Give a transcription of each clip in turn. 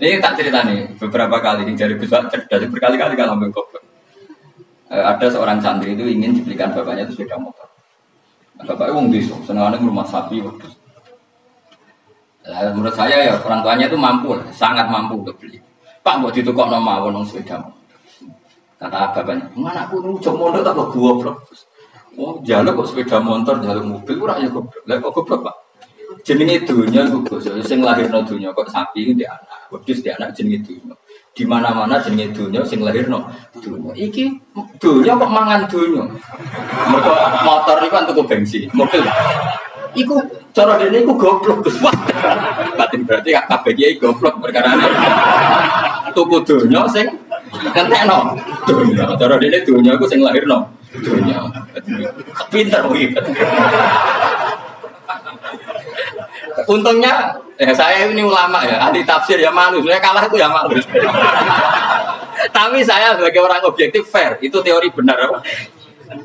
Ini tak cerita nih beberapa kali ini dari dari berkali-kali kalau ambil goblok. Ada seorang santri itu ingin dibelikan bapaknya itu sepeda motor. Bapaknya wong desa, senengane rumah sapi wedhus. Menurut saya ya orang tuanya itu mampu, sangat mampu untuk beli. Pak mau ditukokno mawon wong sepeda motor. Kata bapaknya, "Anakku nu jok mondok tak goblok." Oh, jaluk kok sepeda motor, jaluk mobil ora ya goblok. Lah kok goblok, Pak? Jenenge dunya iku Gus, sing lahirno dunya kok sapi iki ndek anak, wedhus ndek anak jenenge dunya. Di mana-mana jenenge dunya sing lahirno dunya. Iki dunya kok mangan dunya. Mergo motor iku kan tuku bensin, mobil. Iku cara dene iku goblok Gus. Batin berarti kabeh iki goblok perkarane. Tuku dunya sing kentekno dunya. Cara dene dunya iku sing lahirno dunya. Pinter iki. Untungnya, saya ini ulama ya, ahli tafsir ya malu, saya kalah itu ya malu. Tapi saya sebagai orang objektif fair, itu teori benar apa?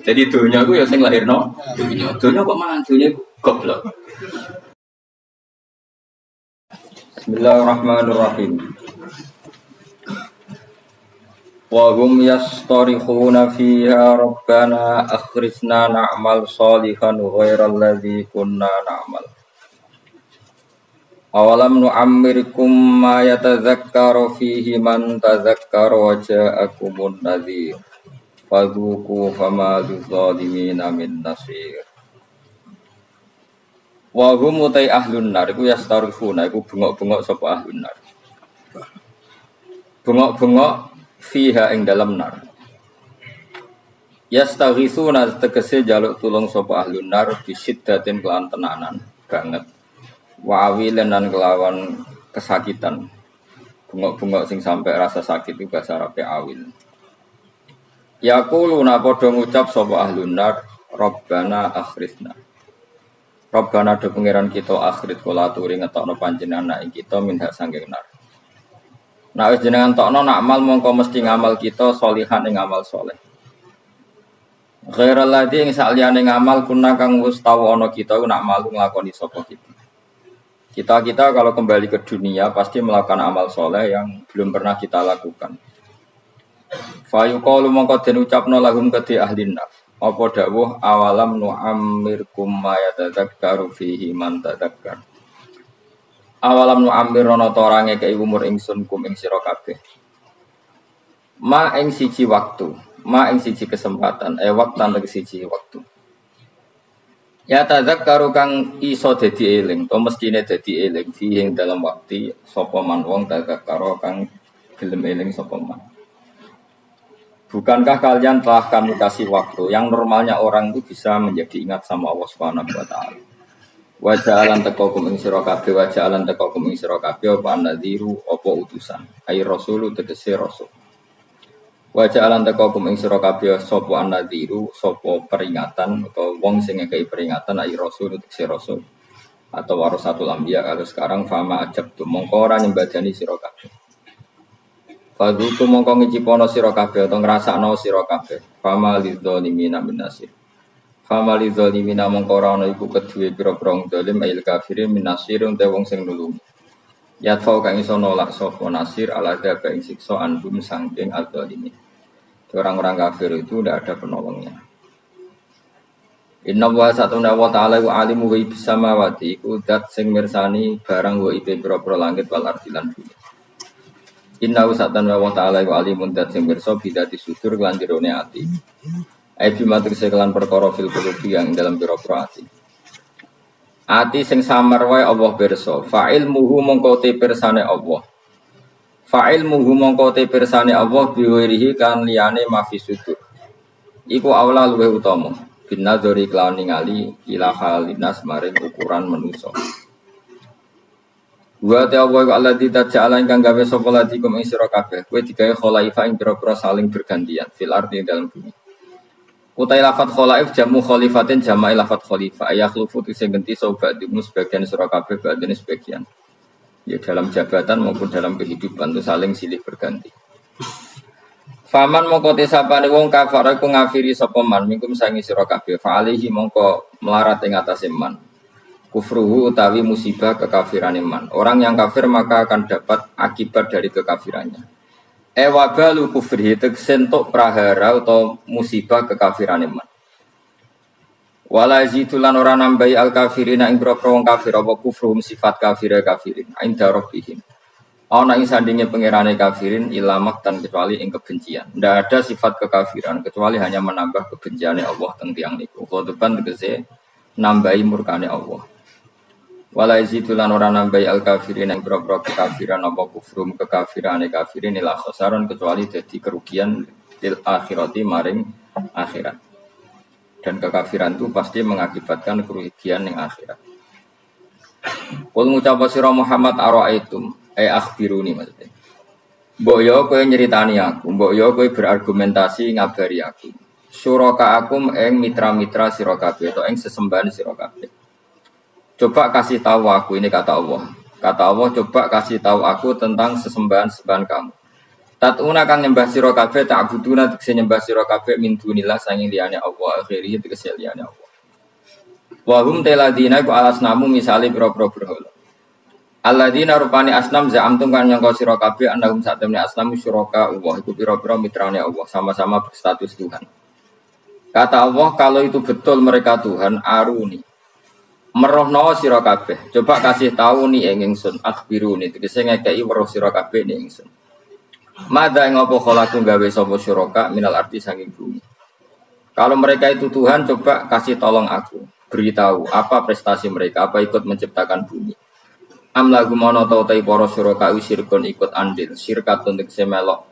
Jadi dunia itu ya sing lahirno, dunia kok mangan dunia goblok. Bismillahirrahmanirrahim. Wa hum yastarikhuna fiha rabbana akhrijna na'mal shalihan ghairal ladzi kunna na'mal. Awalam nu'ammirkum ma yatadzakkaru fihi man tadzakkara wa ja'akumun nadhir fadzuqu fama lidzzalimina min nasir. Wa hum utai ahlun nar iku yastarifuna iku bengok-bengok sapa ahlun nar. Bengok-bengok fiha ing dalam nar. Yastaghisuna tegese jaluk tulung sapa ahlun nar bisiddatin kelan tenanan banget. Wa'awilan dan kelawan kesakitan. Bengok-bengok sing sampai rasa sakit itu bahasa Arab awil. Yaquluna padha ngucap sapa ahlun nar Rabbana akhrizna. Rabbana do pangeran kita akhrit kula aturi ngetokno panjenengan ing kita minha sangking nar. Nah wis jenengan tokno nak amal mongko mesti ngamal kita sholihan ing amal saleh. Ghairal ladzi ing saliyane ngamal kuna kang wis tau ana kita nak malu nglakoni sapa kita. Kita kalau kembali ke dunia pasti melakukan amal soleh yang belum pernah kita lakukan. Fayuqalu mongko den ucapno lahum kedhi ahlin nar. Apa dawuh awalam nu'ammirkum ma yatadzakkaru fihi man tadzakkar. Awalam nu'ammirana ta ora ngekeki umur ingsun kum ing sira kabeh. Ma ing siji waktu, ma ing siji kesempatan, waktan tegese siji waktu. Ya tadzakkaru kang iso dadi eling, to mestine dadi eling fiing dalam waktu sapa man wong tadzakkaru kang gelem eling sapa man. Bukankah kalian telah kami kasih waktu yang normalnya orang itu bisa menjadi ingat sama Allah Subhanahu wa taala. Wa ja'alan taqakum ing sira kabeh wa ja'alan taqakum ing sira kabeh apa nadhiru apa utusan. Ai rasulu tegese rasul. Wa ja'alan taqakum ing sira kabeh sapa annadhiru sapa peringatan atau wong sing ngekeki peringatan ai rasul tegese rasul atau warasatul anbiya kalau sekarang fama ajab tu mongko ora nyembadani sira kabeh. Fadhuku mongko ngicipono sira kabeh atau ngrasakno sira kabeh fama lidzalimina min nasir. Fama lidzalimina mongko ora ana iku kedue pira-pira zalim ail kafirin min nasir ente wong sing nulungi. Yatfau kang iso nolak sapa nasir ala daba ing siksa anhum saking adzalimin. Orang-orang kafir itu tidak ada penolongnya. Inna wa satuna wa ta'ala wa alimu wa ibis samawati iku dat sing mirsani barang wa ibe pira-pira langit wal ardi lan bumi. Inna wa satuna wa ta'ala wa alimun dat sing mirsa bidati sudur lan jerone ati. Ai bimatur sekelan perkara fil qulubi yang dalam pira-pira ati. Ati sing samar wae Allah pirsa, fa'il muhu mongko te pirsane Allah. Fa'il muhu mongko te pirsane Allah biwirihi kan liyane mafi sudur. Iku aula luwih utama. Binadzori kelawan ningali ila halinas maring ukuran manusa. Wa ta'awwa alladzi taj'ala ingkang gawe sapa ladikum ing sira kabeh. Kowe digawe khalaifa ing pira-pira saling bergantian fil ardi dalam bumi. Utai lafat khalaif jamu khalifatin jama'i lafat khalifah. Ayakhlufu sing ganti sobat dimu sebagian sira kabeh badene sebagian. Ya dalam jabatan maupun dalam kehidupan itu saling silih berganti. Faman mongko tesapane wong kafir iku ngafiri sapa man mingkum sangi sira kabeh fa alihi mongko melarat ing atase man. Kufruhu utawi musibah kekafiran iman. Orang yang kafir maka akan dapat akibat dari kekafirannya. Wabalu kufrihi tegsentuk prahara atau musibah kekafiran iman. Wala yazitulan ora nambahi al kafirina ing wong kafir apa kufruhum sifat kafirin inda rabbihim. Ana ing sandinge pangerane kafirin ilamak tan kecuali ing kebencian. Ndak ada sifat kekafiran kecuali hanya menambah kebenciane Allah teng tiyang niku. Khotoban tegese nambahi murkane Allah. Wala yazitulan ora nambahi al kafirin ing boro kekafiran apa kufrum kekafirane kafirin ila khasaron kecuali dadi kerugian til akhirati maring akhirat. Dan kekafiran itu pasti mengakibatkan kerugian yang akhirat. Qul ngucap sira Muhammad ara'aitum akhbiruni maksudnya. Mbok yo kowe nyeritani aku, mbok yo kowe berargumentasi ngabari aku. Suraka akum ing mitra-mitra sira kabeh utawa ing sesembahan sira kabeh. Coba kasih tahu aku, ini kata Allah. Kata Allah, coba kasih tahu aku tentang sesembahan-sembahan kamu. Tatuna kang nyembah sira kabeh, ta'buduna tegese nyembah sira kabeh min dunillah sanging liyane Allah, akhiri tegese liyane Allah. Wa hum taladina ku alasnamu misale pira-pira berhala. Alladzina rupani asnam za'amtum kan nyangka sira kabeh annahum satamni asnamu syuraka Allah, iku pira-pira mitrane Allah, sama-sama berstatus Tuhan. Kata Allah, kalau itu betul mereka Tuhan, aruni. Merohno sira kabeh. Coba kasih tahu nih ing ingsun, akhbiruni tegese ngekeki weruh sira kabeh ning ingsun. Mada ing apa kholaqu gawe sapa syuraka minal arti saking bumi. Kalau mereka itu Tuhan, coba kasih tolong aku, beritahu apa prestasi mereka, apa ikut menciptakan bumi. Am lagu mono ta utai para syuraka usirkon ikut andil, syirkat untuk semelok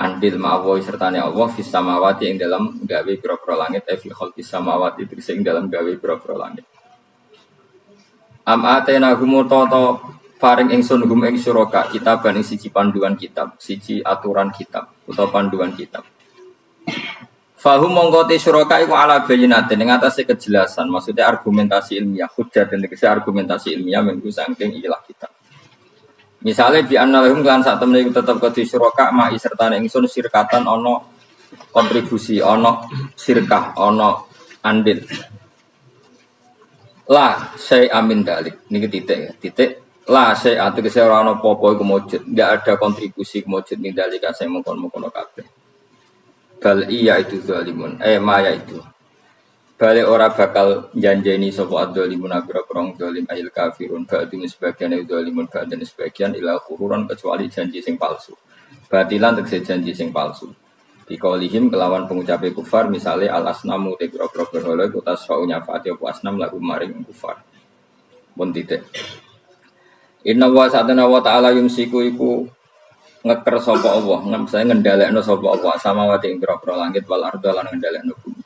andil ma'awohi sertane Allah fis samawati ing dalam gawe pira-pira langit fi khalqis samawati tegese ing dalam gawe pira-pira langit. Am atena gumutoto paring ingsun gum ing suraka kitaban ing siji panduan kitab, siji aturan kitab utawa panduan kitab. Fahum mongkote suraka iku ala bayinatin ing atase kejelasan, maksudnya argumentasi ilmiah, hujjah dan tegese argumentasi ilmiah mengku saking ilah kitab. Misale bi annalahum kan sak temene iku tetep kedhi suraka ma'i sertane ingsun sirkatan ana kontribusi, ana sirkah, ana andil. La saya amin dalik, ini titik. La saya atu kese ora ana apa-apa iku mujud, enggak ada kontribusi mujud ning dalika saya mengkon-mengkon kabeh. Bal iya itu zalimun, maya itu. Balik ora bakal janjeni sapa adzalimun agra-grong zalim ayil kafirun ba'dun sebagian zalimun ba'dan sebagian ila khururan kecuali janji sing palsu. Batilan tegese janji sing palsu. Dikaulihim kelawan pengucape kufar misale al asnamu te grogro berhala iku tasfa'unya fa'ati apa asnam lagu maring kufar. Pun titik. Inna wa sa'atana wa ta'ala yumsiku iku ngeker sapa Allah, saya ngendhalekno sapa Allah samawati ing grogro langit wal arda lan ngendhalekno bumi.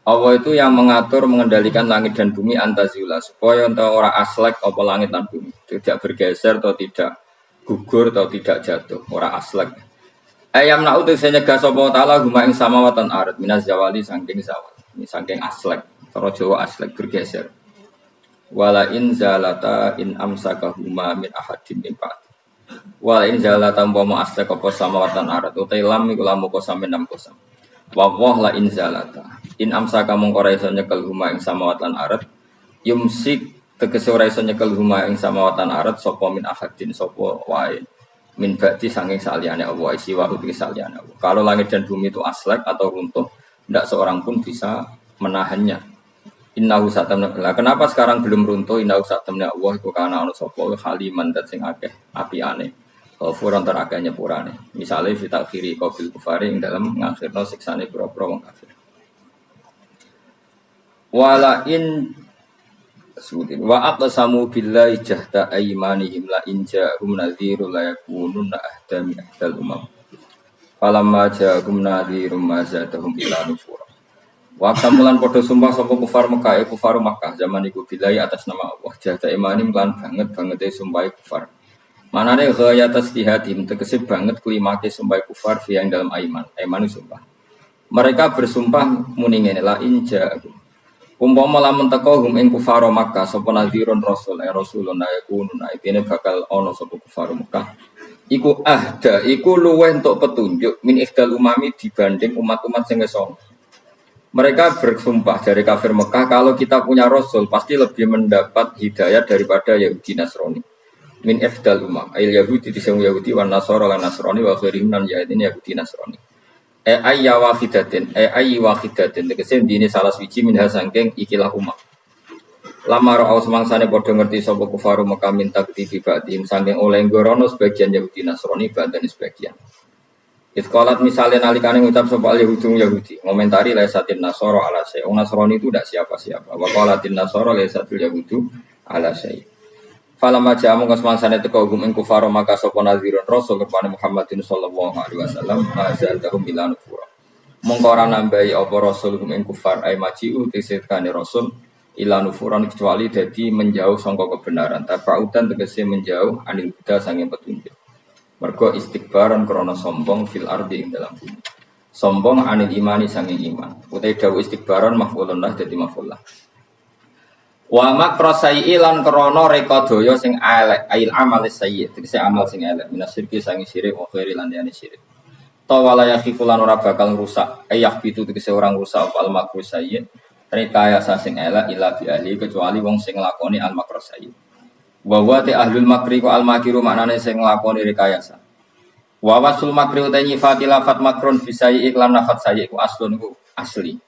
Allah itu yang mengatur mengendalikan langit dan bumi antazula supaya ora aslek apa langit dan bumi, tidak bergeser atau tidak gugur atau tidak jatuh, ora aslek. Ayam nak utus saya nyegah sapa taala guma ing samawatan arat minas zawali saking zawal. Ini saking aslek, cara Jawa aslek bergeser. Wala in zalata in amsakahuma min ahadin min ba'd. Wala in zalata umpama aslek apa samawatan arat utai lam iku lamu kosam enam kosam. Wa la in zalata in amsaka mung ora iso nyekel huma ing samawatan arat yumsik tegese ora iso nyekel huma ing samawatan arat sapa min ahadin sapa wae. Min ba'di sanging saliyane Allah isi wa uti saliyane Allah. Kalau langit dan bumi itu aslek atau runtuh, tidak seorang pun bisa menahannya. Innahu satamna. Kenapa sekarang belum runtuh? Innahu satamna Allah iku kana ana sapa haliman dat sing akeh apiane. Furon terakeh nyepurane. Misale fi takhiri qabil kufari ing dalam ngakhirno siksane pira-pira wong kafir. Wala in Suudin wa aqsamu billahi jahda aymanihim la in ja'hum nadhirun la yakununa ahdami ahdal umam falamma ja'hum nadhirun ma zadahum ila nufura wa kamulan padha sumpah sapa kufar Mekah kufar Makkah zaman iku billahi atas nama Allah jahda aymanihim lan banget sumpah kufar manane ghaya tasdihatim tegese banget klimake sumpah kufar fi ing dalam aimanu sumpah mereka bersumpah muni ngene la in ja'hum umpama lamun teko hum ing kufar Makkah sapa nadhirun rasulun yakunun aitine bakal ana sapa kufar Makkah iku ahda iku luweh entuk petunjuk min ikhdal umami dibanding umat-umat sing wis ana Mereka bersumpah dari kafir Mekah kalau kita punya Rasul pasti lebih mendapat hidayah daripada Yahudi Nasrani. Min ifdal umam, ayil Yahudi diseng Yahudi wan Nasara lan Nasrani wa khairim nan Yahudi Nasrani. Ayya wahidatin, ayyi wahidatin tegese dine salah siji minha sangking ikilah umat. Lama ra'au semangsane padha ngerti sapa kufaru Mekah minta ketibatim sangking oleh ngorono sebagian Yahudi Nasrani badan sebagian. Iskolat misalnya nalikane ngucap sapa Yahudi ngomentari laisatin Nasara ala syai. Nasrani itu tidak siapa-siapa. Wa qalatin Nasara laisatul Yahudu ala syai. Falamma ja'amu kasmansane teko gum ing kufar maka sapa nazirun rasul kepada Muhammadin sallallahu alaihi wasallam azalahum ila nufura. Mongko ora nambahi apa rasul gum ing kufar ay maji'u tisikane rasul ila nufuran kecuali dadi menjauh sangka kebenaran. Tafautan tegese menjauh anil huda sange petunjuk. Mergo istikbaran krana sombong fil ardi ing dalam bumi. Sombong anil imani sange iman. Utai dawu istikbaran maf'ulun lah dadi maf'ul lah. Wa makrasai lan krana reka daya sing elek ail amal sayyi tegese amal sing elek minasirki sange syirik wa khairi lan liyane syirik. Ta wala yakhifulan ora bakal rusak ayah pitu tegese orang rusak al makru sayyi rekayasa sing elek ila bi ahli kecuali wong sing nglakoni al makrasai. Wa wa ta ahlul makri ku al makiru maknane sing nglakoni rekayasa. Wa wasul makri uta nyifati lafat makrun bisai iklan lafat sayyi ku aslun ku asli.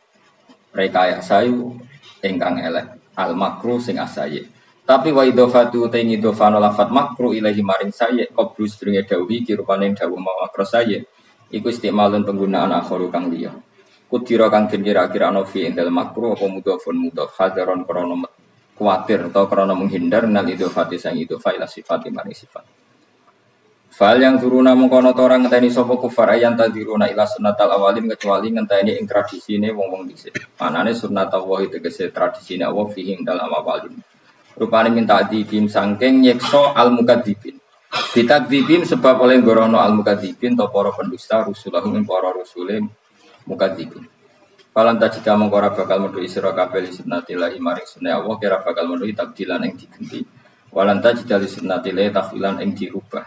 Rekayasa yu ingkang elek al makru sing asaye. Tapi wa idhofatu ta ngidhofano lafat makru ilahi maring saye qoblus dringe dawuh iki rupane dawuh makru saye. Iku istimalun penggunaan akhiru kang liya. Kudira kang den kira-kira ana fi indal makru apa mudhofun mudhof hadaron krana kuwatir atau krana menghindar nal idhofati sang idhofa ila sifati maring sifat. Fal yang turuna mengkono orang ngenteni sapa kufar ayan tadiruna ila sunnatal awalin kecuali ngenteni ing tradisine wong-wong dhisik. Manane sunnatul wahi tegese tradisine Allah fihi dalam awalin. Rupane minta dibim sangking nyekso al mukadzibin. Ditakdzibin sebab oleh gorono al mukadzibin to para pendusta rusulahum para rusule mukadzibin. Falan tajika mengkora bakal menuhi sira kabeh sunnatillahi maring sunah Allah kira bakal menuhi tabdilan ing digenti. Walan tajida li sunnatillahi tahwilan ing dirubah.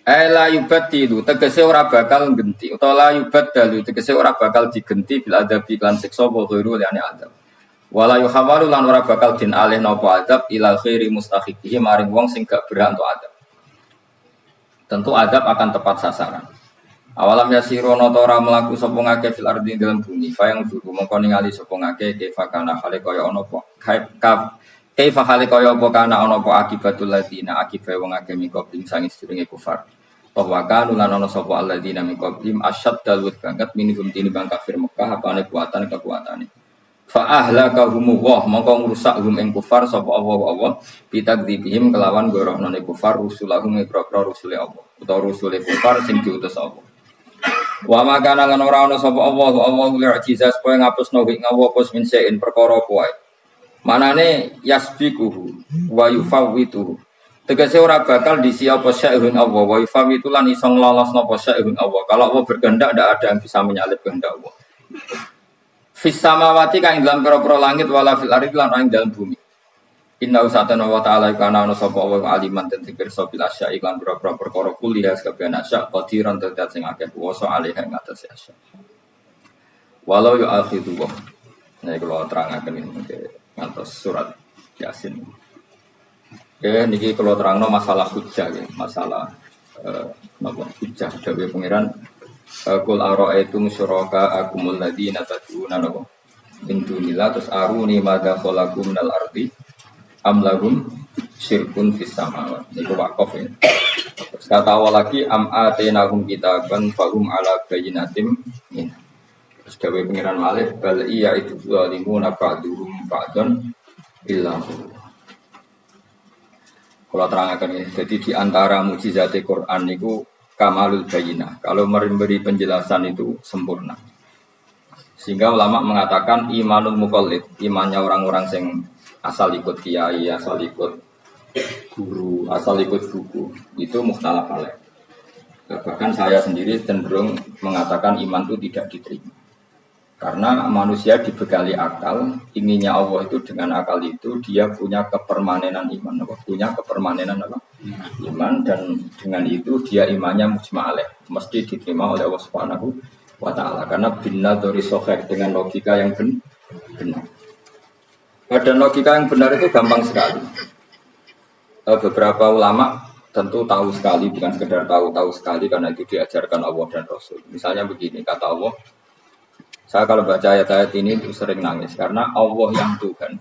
La yubaddilu tegese ora bakal genti utawa la yubaddalu tegese ora bakal digenti bil adabi lan siksa wa ghairu liyane adab. Wala yuhawalu lan ora bakal din alih napa adab ilal khairi mustahiqihi maring wong sing gak berhak untuk adab. Tentu adab akan tepat sasaran. Awalam yasirono tora melaku sapa ngake fil ardi dalam bumi fa yang dulu mongko ningali sapa ngake kaifa kana hale kaya ana apa kaifa hale kaya apa kana ana apa akibatul ladina akibat wong akeh mikop ing sangis sedurunge kufar bahwa kanu lan ana sapa alladzina mikop ing asyad dalwut banget minhum tinimbang kafir Mekah apane kekuatane fa ahlakahum wa mongko ngrusak hum ing kufar sapa Allah bitakdzibihim kelawan gorohno kufar rusulahum mikro rusule Allah utawa rusule kufar sing diutus Allah. Wa makana lan ora ana sapa Allah li'jiza supaya ngapusno wing ngapus min sein perkara kuwi. Manane yasbiquhu wa yufawwitu. Tegese ora bakal disi apa syai'un Allah wa yufawwitu lan iso nglolosno apa syai'un Allah. Kalau Allah berkehendak ndak ada yang bisa menyalip kehendak Allah. Fis samawati kang dalam pira-pira langit wala fil ardi lan ing dalam bumi. Inna usatana wa ta'ala kana ana sapa wa aliman ten pirsa bil asya iklan pira-pira perkara kuliah kabeh asya qadiran tetet sing akeh kuwasa alih ing atas asya. Walau yu akhidu wa. Nah kula terangaken iki ngantos surat Yasin. Niki kula terangno masalah hujjah ya, masalah napa hujjah dawuh pangeran qul ara'aytum syuraka akumul ladina tad'una napa min dunillah tus aruni madza khalaqum minal ardi amlahum syirkun fis samawat niku waqaf ya. Terus kata awal lagi am atenahum kitaban fahum ala bayyinatim min. Terus dawuh pengiran Malik bal iya itu zalimuna ba'dhum ba'dun illa. Kalau terangkan ini, jadi di antara mukjizat Quran niku kamalul bayyinah. Kalau memberi penjelasan itu sempurna. Sehingga ulama mengatakan imanul muqallid, imannya orang-orang yang asal ikut kiai, asal ikut guru, asal ikut buku, itu mukhtalaf alaih. Bahkan saya sendiri cenderung mengatakan iman itu tidak diterima. Karena manusia dibekali akal, inginnya Allah itu dengan akal itu dia punya kepermanenan iman, punya kepermanenan apa? Iman, dan dengan itu dia imannya mujma' alaih, mesti diterima oleh Allah Subhanahu wa ta'ala. Karena bina dari sohek dengan logika yang benar. Dan logika yang benar itu gampang sekali. Beberapa ulama tentu tahu sekali, bukan sekedar tahu sekali karena itu diajarkan Allah dan Rasul. Misalnya begini, kata Allah, saya kalau baca ayat-ayat ini itu sering nangis karena Allah yang Tuhan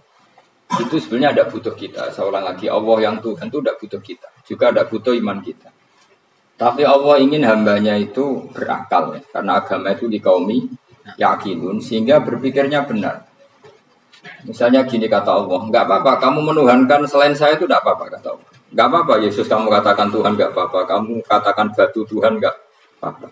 itu sebenarnya tidak butuh kita. Saya ulang lagi, Allah yang Tuhan itu tidak butuh kita, juga tidak butuh iman kita. Tapi Allah ingin hambanya itu berakal ya, karena agama itu dikaumi yakinun sehingga berpikirnya benar. Misalnya gini kata Allah, nggak apa-apa kamu menuhankan selain saya itu tidak apa-apa kata Allah. Nggak apa-apa Yesus kamu katakan Tuhan nggak apa-apa, kamu katakan batu Tuhan nggak apa-apa.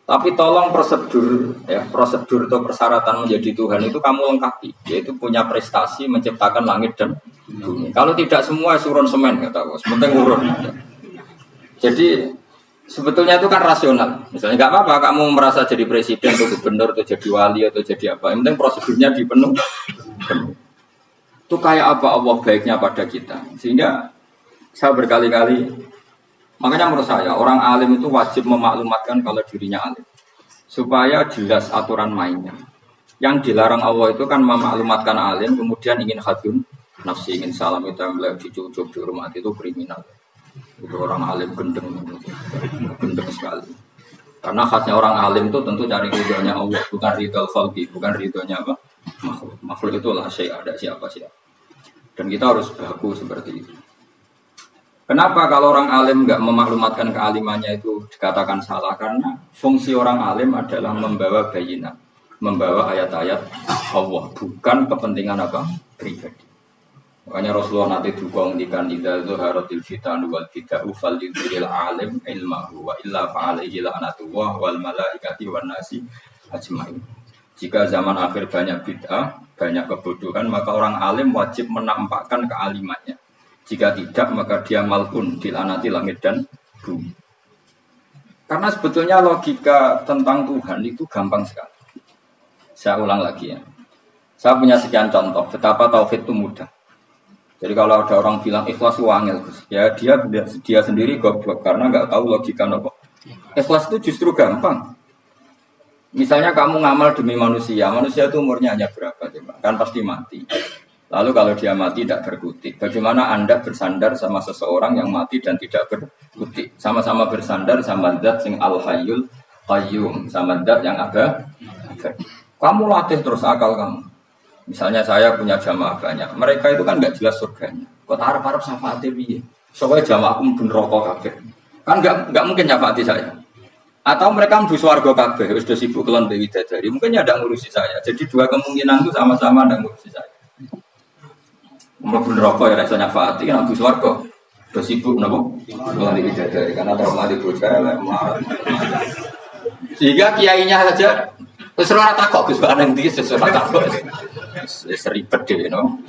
Tapi tolong prosedur atau persyaratan menjadi Tuhan itu kamu lengkapi, yaitu punya prestasi menciptakan langit dan bumi. Kalau tidak semua surun semen kata Allah, sepenting urun. Jadi sebetulnya itu kan rasional. Misalnya nggak apa-apa kamu merasa jadi presiden atau gubernur atau jadi wali atau jadi apa, yang penting prosedurnya dipenuhi. Itu kayak apa Allah baiknya pada kita. Sehingga saya berkali-kali, makanya menurut saya orang alim itu wajib memaklumatkan kalau dirinya alim supaya jelas aturan mainnya. Yang dilarang Allah itu kan memaklumatkan alim kemudian ingin hadun nafsi, ingin salam itu yang beliau dicucuk dihormati, itu kriminal. Itu orang alim gendeng sekali. Karena khasnya orang alim itu tentu cari ridhonya Allah, bukan ridho al-khalqi, bukan ridhonya apa? Makhluk itu lah ada siapa. Dan kita harus baku seperti itu. Kenapa kalau orang alim nggak memaklumatkan kealimannya itu dikatakan salah? Karena fungsi orang alim adalah membawa bayinat, membawa ayat-ayat Allah, bukan kepentingan apa? Pribadi. Makanya Rasulullah nanti juga menghentikan idza zuharatil fitanu wal bid'u fal yudhil alim ilmahu wa illa fa'alaihi la'natullah wal malaikati wan nasi ajmain. Jika zaman akhir banyak bid'ah, banyak kebodohan, maka orang alim wajib menampakkan kealimannya. Jika tidak, maka dia mal'un, dilaknati langit dan bumi. Karena sebetulnya logika tentang Tuhan itu gampang sekali. Saya ulang lagi ya. Saya punya sekian contoh betapa tauhid itu mudah. Jadi kalau ada orang bilang ikhlas itu angel, ya dia sendiri goblok karena nggak tahu logika apa. Ikhlas itu justru gampang. Misalnya kamu ngamal demi manusia itu umurnya hanya berapa coba? Kan pasti mati. Lalu kalau dia mati tidak berkutik, bagaimana Anda bersandar sama seseorang yang mati dan tidak berkutik? Sama-sama bersandar sama zat sing al-hayyul qayyum, sama zat yang ada. Kamu latih terus akal kamu. Misalnya saya punya jamaah banyak, mereka itu kan nggak jelas surganya. Kok harap-harap syafaatnya piye? Soalnya jamaahku mungkin rokok kabeh. Kan nggak mungkin syafaati saya. Atau mereka mlebu swarga kabeh, wis do sibuk kelon dewi dadari. Mungkin ya ndak ngurusi saya. Jadi dua kemungkinan itu sama-sama ndak ngurusi saya. Mlebu neraka ya rasanya syafaati kan mlebu swarga. Do sibuk napa? Kelon dewi dadari karena trauma di bocah elek marah. Sehingga kiainya saja wis ora takok Gus Pak nang ndi sesuatu takok. Seribet deh, no.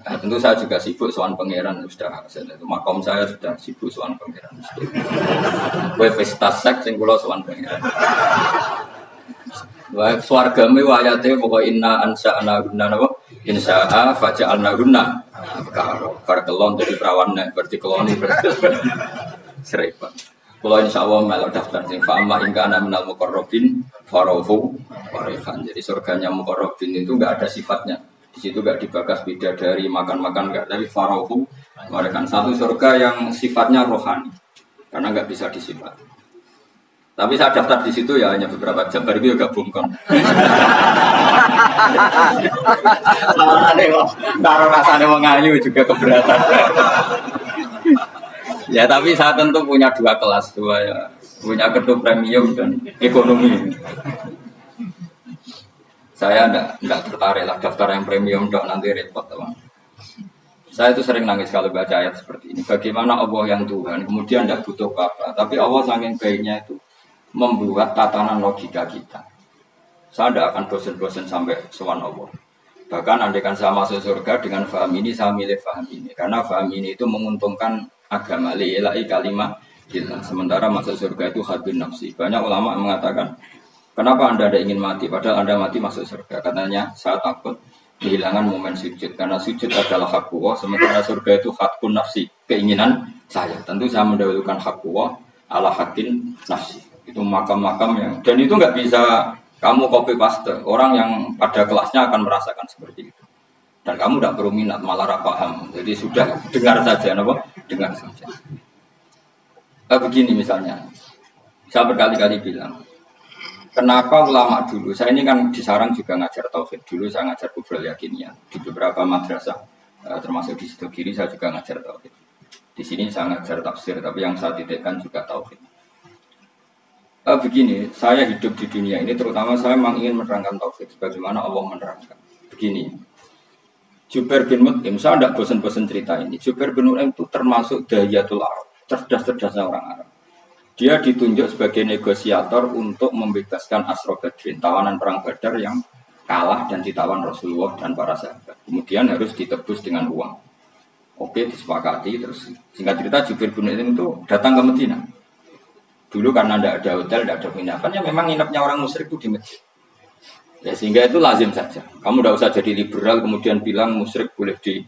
Nah, tentu saya juga sibuk soal pangeran sudah. Itu makom saya sudah sibuk soal pangeran. Gue pesta seks yang kulo soal pangeran. Wah, swarga me wayate pokok inna ansa'na guna napa? Insya'a faja'alna guna. Bar kelon jadi perawannya berarti keloni seribet. Kalau insya Allah melok daftar sing fa'amma ingka ana minal muqarrabin farohu warifan. Jadi surganya muqarrabin itu enggak ada sifatnya. Di situ enggak dibagas bidadari makan-makan enggak, tapi farohu warifan. Satu surga yang sifatnya rohani. Karena enggak bisa disifat. Tapi saya daftar di situ ya hanya beberapa jam, baru itu gabung kon. Taruh rasanya mengayu juga keberatan. Ya tapi saya tentu punya dua kelas, punya kedua premium dan ekonomi. Saya enggak tertarik lah daftar yang premium dok nanti repot teman. Saya itu sering nangis kalau baca ayat seperti ini. Bagaimana Allah yang Tuhan, kemudian tidak butuh apa, tapi Allah saking baiknya itu membuat tatanan logika kita. Saya tidak akan bosan-bosan sampai sowan Allah. Bahkan andaikan saya masuk surga dengan faham ini, saya milih faham ini, karena faham ini itu menguntungkan agama li'ilai kalimah gila. Sementara masuk surga itu hadun nafsi. Banyak ulama mengatakan kenapa anda ada ingin mati padahal anda mati masuk surga, katanya saya takut kehilangan momen sujud karena sujud adalah hak Allah, sementara surga itu hakun nafsi, keinginan saya. Tentu saya mendahulukan hak Allah ala hakin nafsi. Itu Itu makam-makam yang dan itu nggak bisa kamu copy paste. Orang yang pada kelasnya akan merasakan seperti itu. Dan kamu tidak perlu minat, malah paham. Jadi sudah dengar saja, apa? Dengar saja. Begini misalnya, saya berkali-kali bilang, kenapa ulama dulu? Saya ini kan di Sarang juga ngajar tauhid. Dulu saya ngajar kubrul yakiniyah di beberapa madrasah, termasuk di Sidogiri saya juga ngajar tauhid. Di sini saya ngajar tafsir, tapi yang saya titikkan juga tauhid. Begini, saya hidup di dunia ini, terutama saya memang ingin menerangkan tauhid, sebagaimana Allah menerangkan. Begini, Jubair bin Mut'im, saya tidak bosan-bosan cerita ini. Jubair bin Mut'im itu termasuk dahiyatul Arab, cerdas-cerdasnya orang Arab. Dia ditunjuk sebagai negosiator untuk membebaskan Asra Badrin, tawanan perang Badar yang kalah dan ditawan Rasulullah dan para sahabat. Kemudian harus ditebus dengan uang. Oke, disepakati. Terus singkat cerita Jubair bin Mut'im itu datang ke Madinah. Dulu karena tidak ada hotel, tidak ada penginapan, ya memang nginapnya orang musyrik itu di masjid. Ya, sehingga itu lazim saja. Kamu tidak usah jadi liberal kemudian bilang musyrik boleh di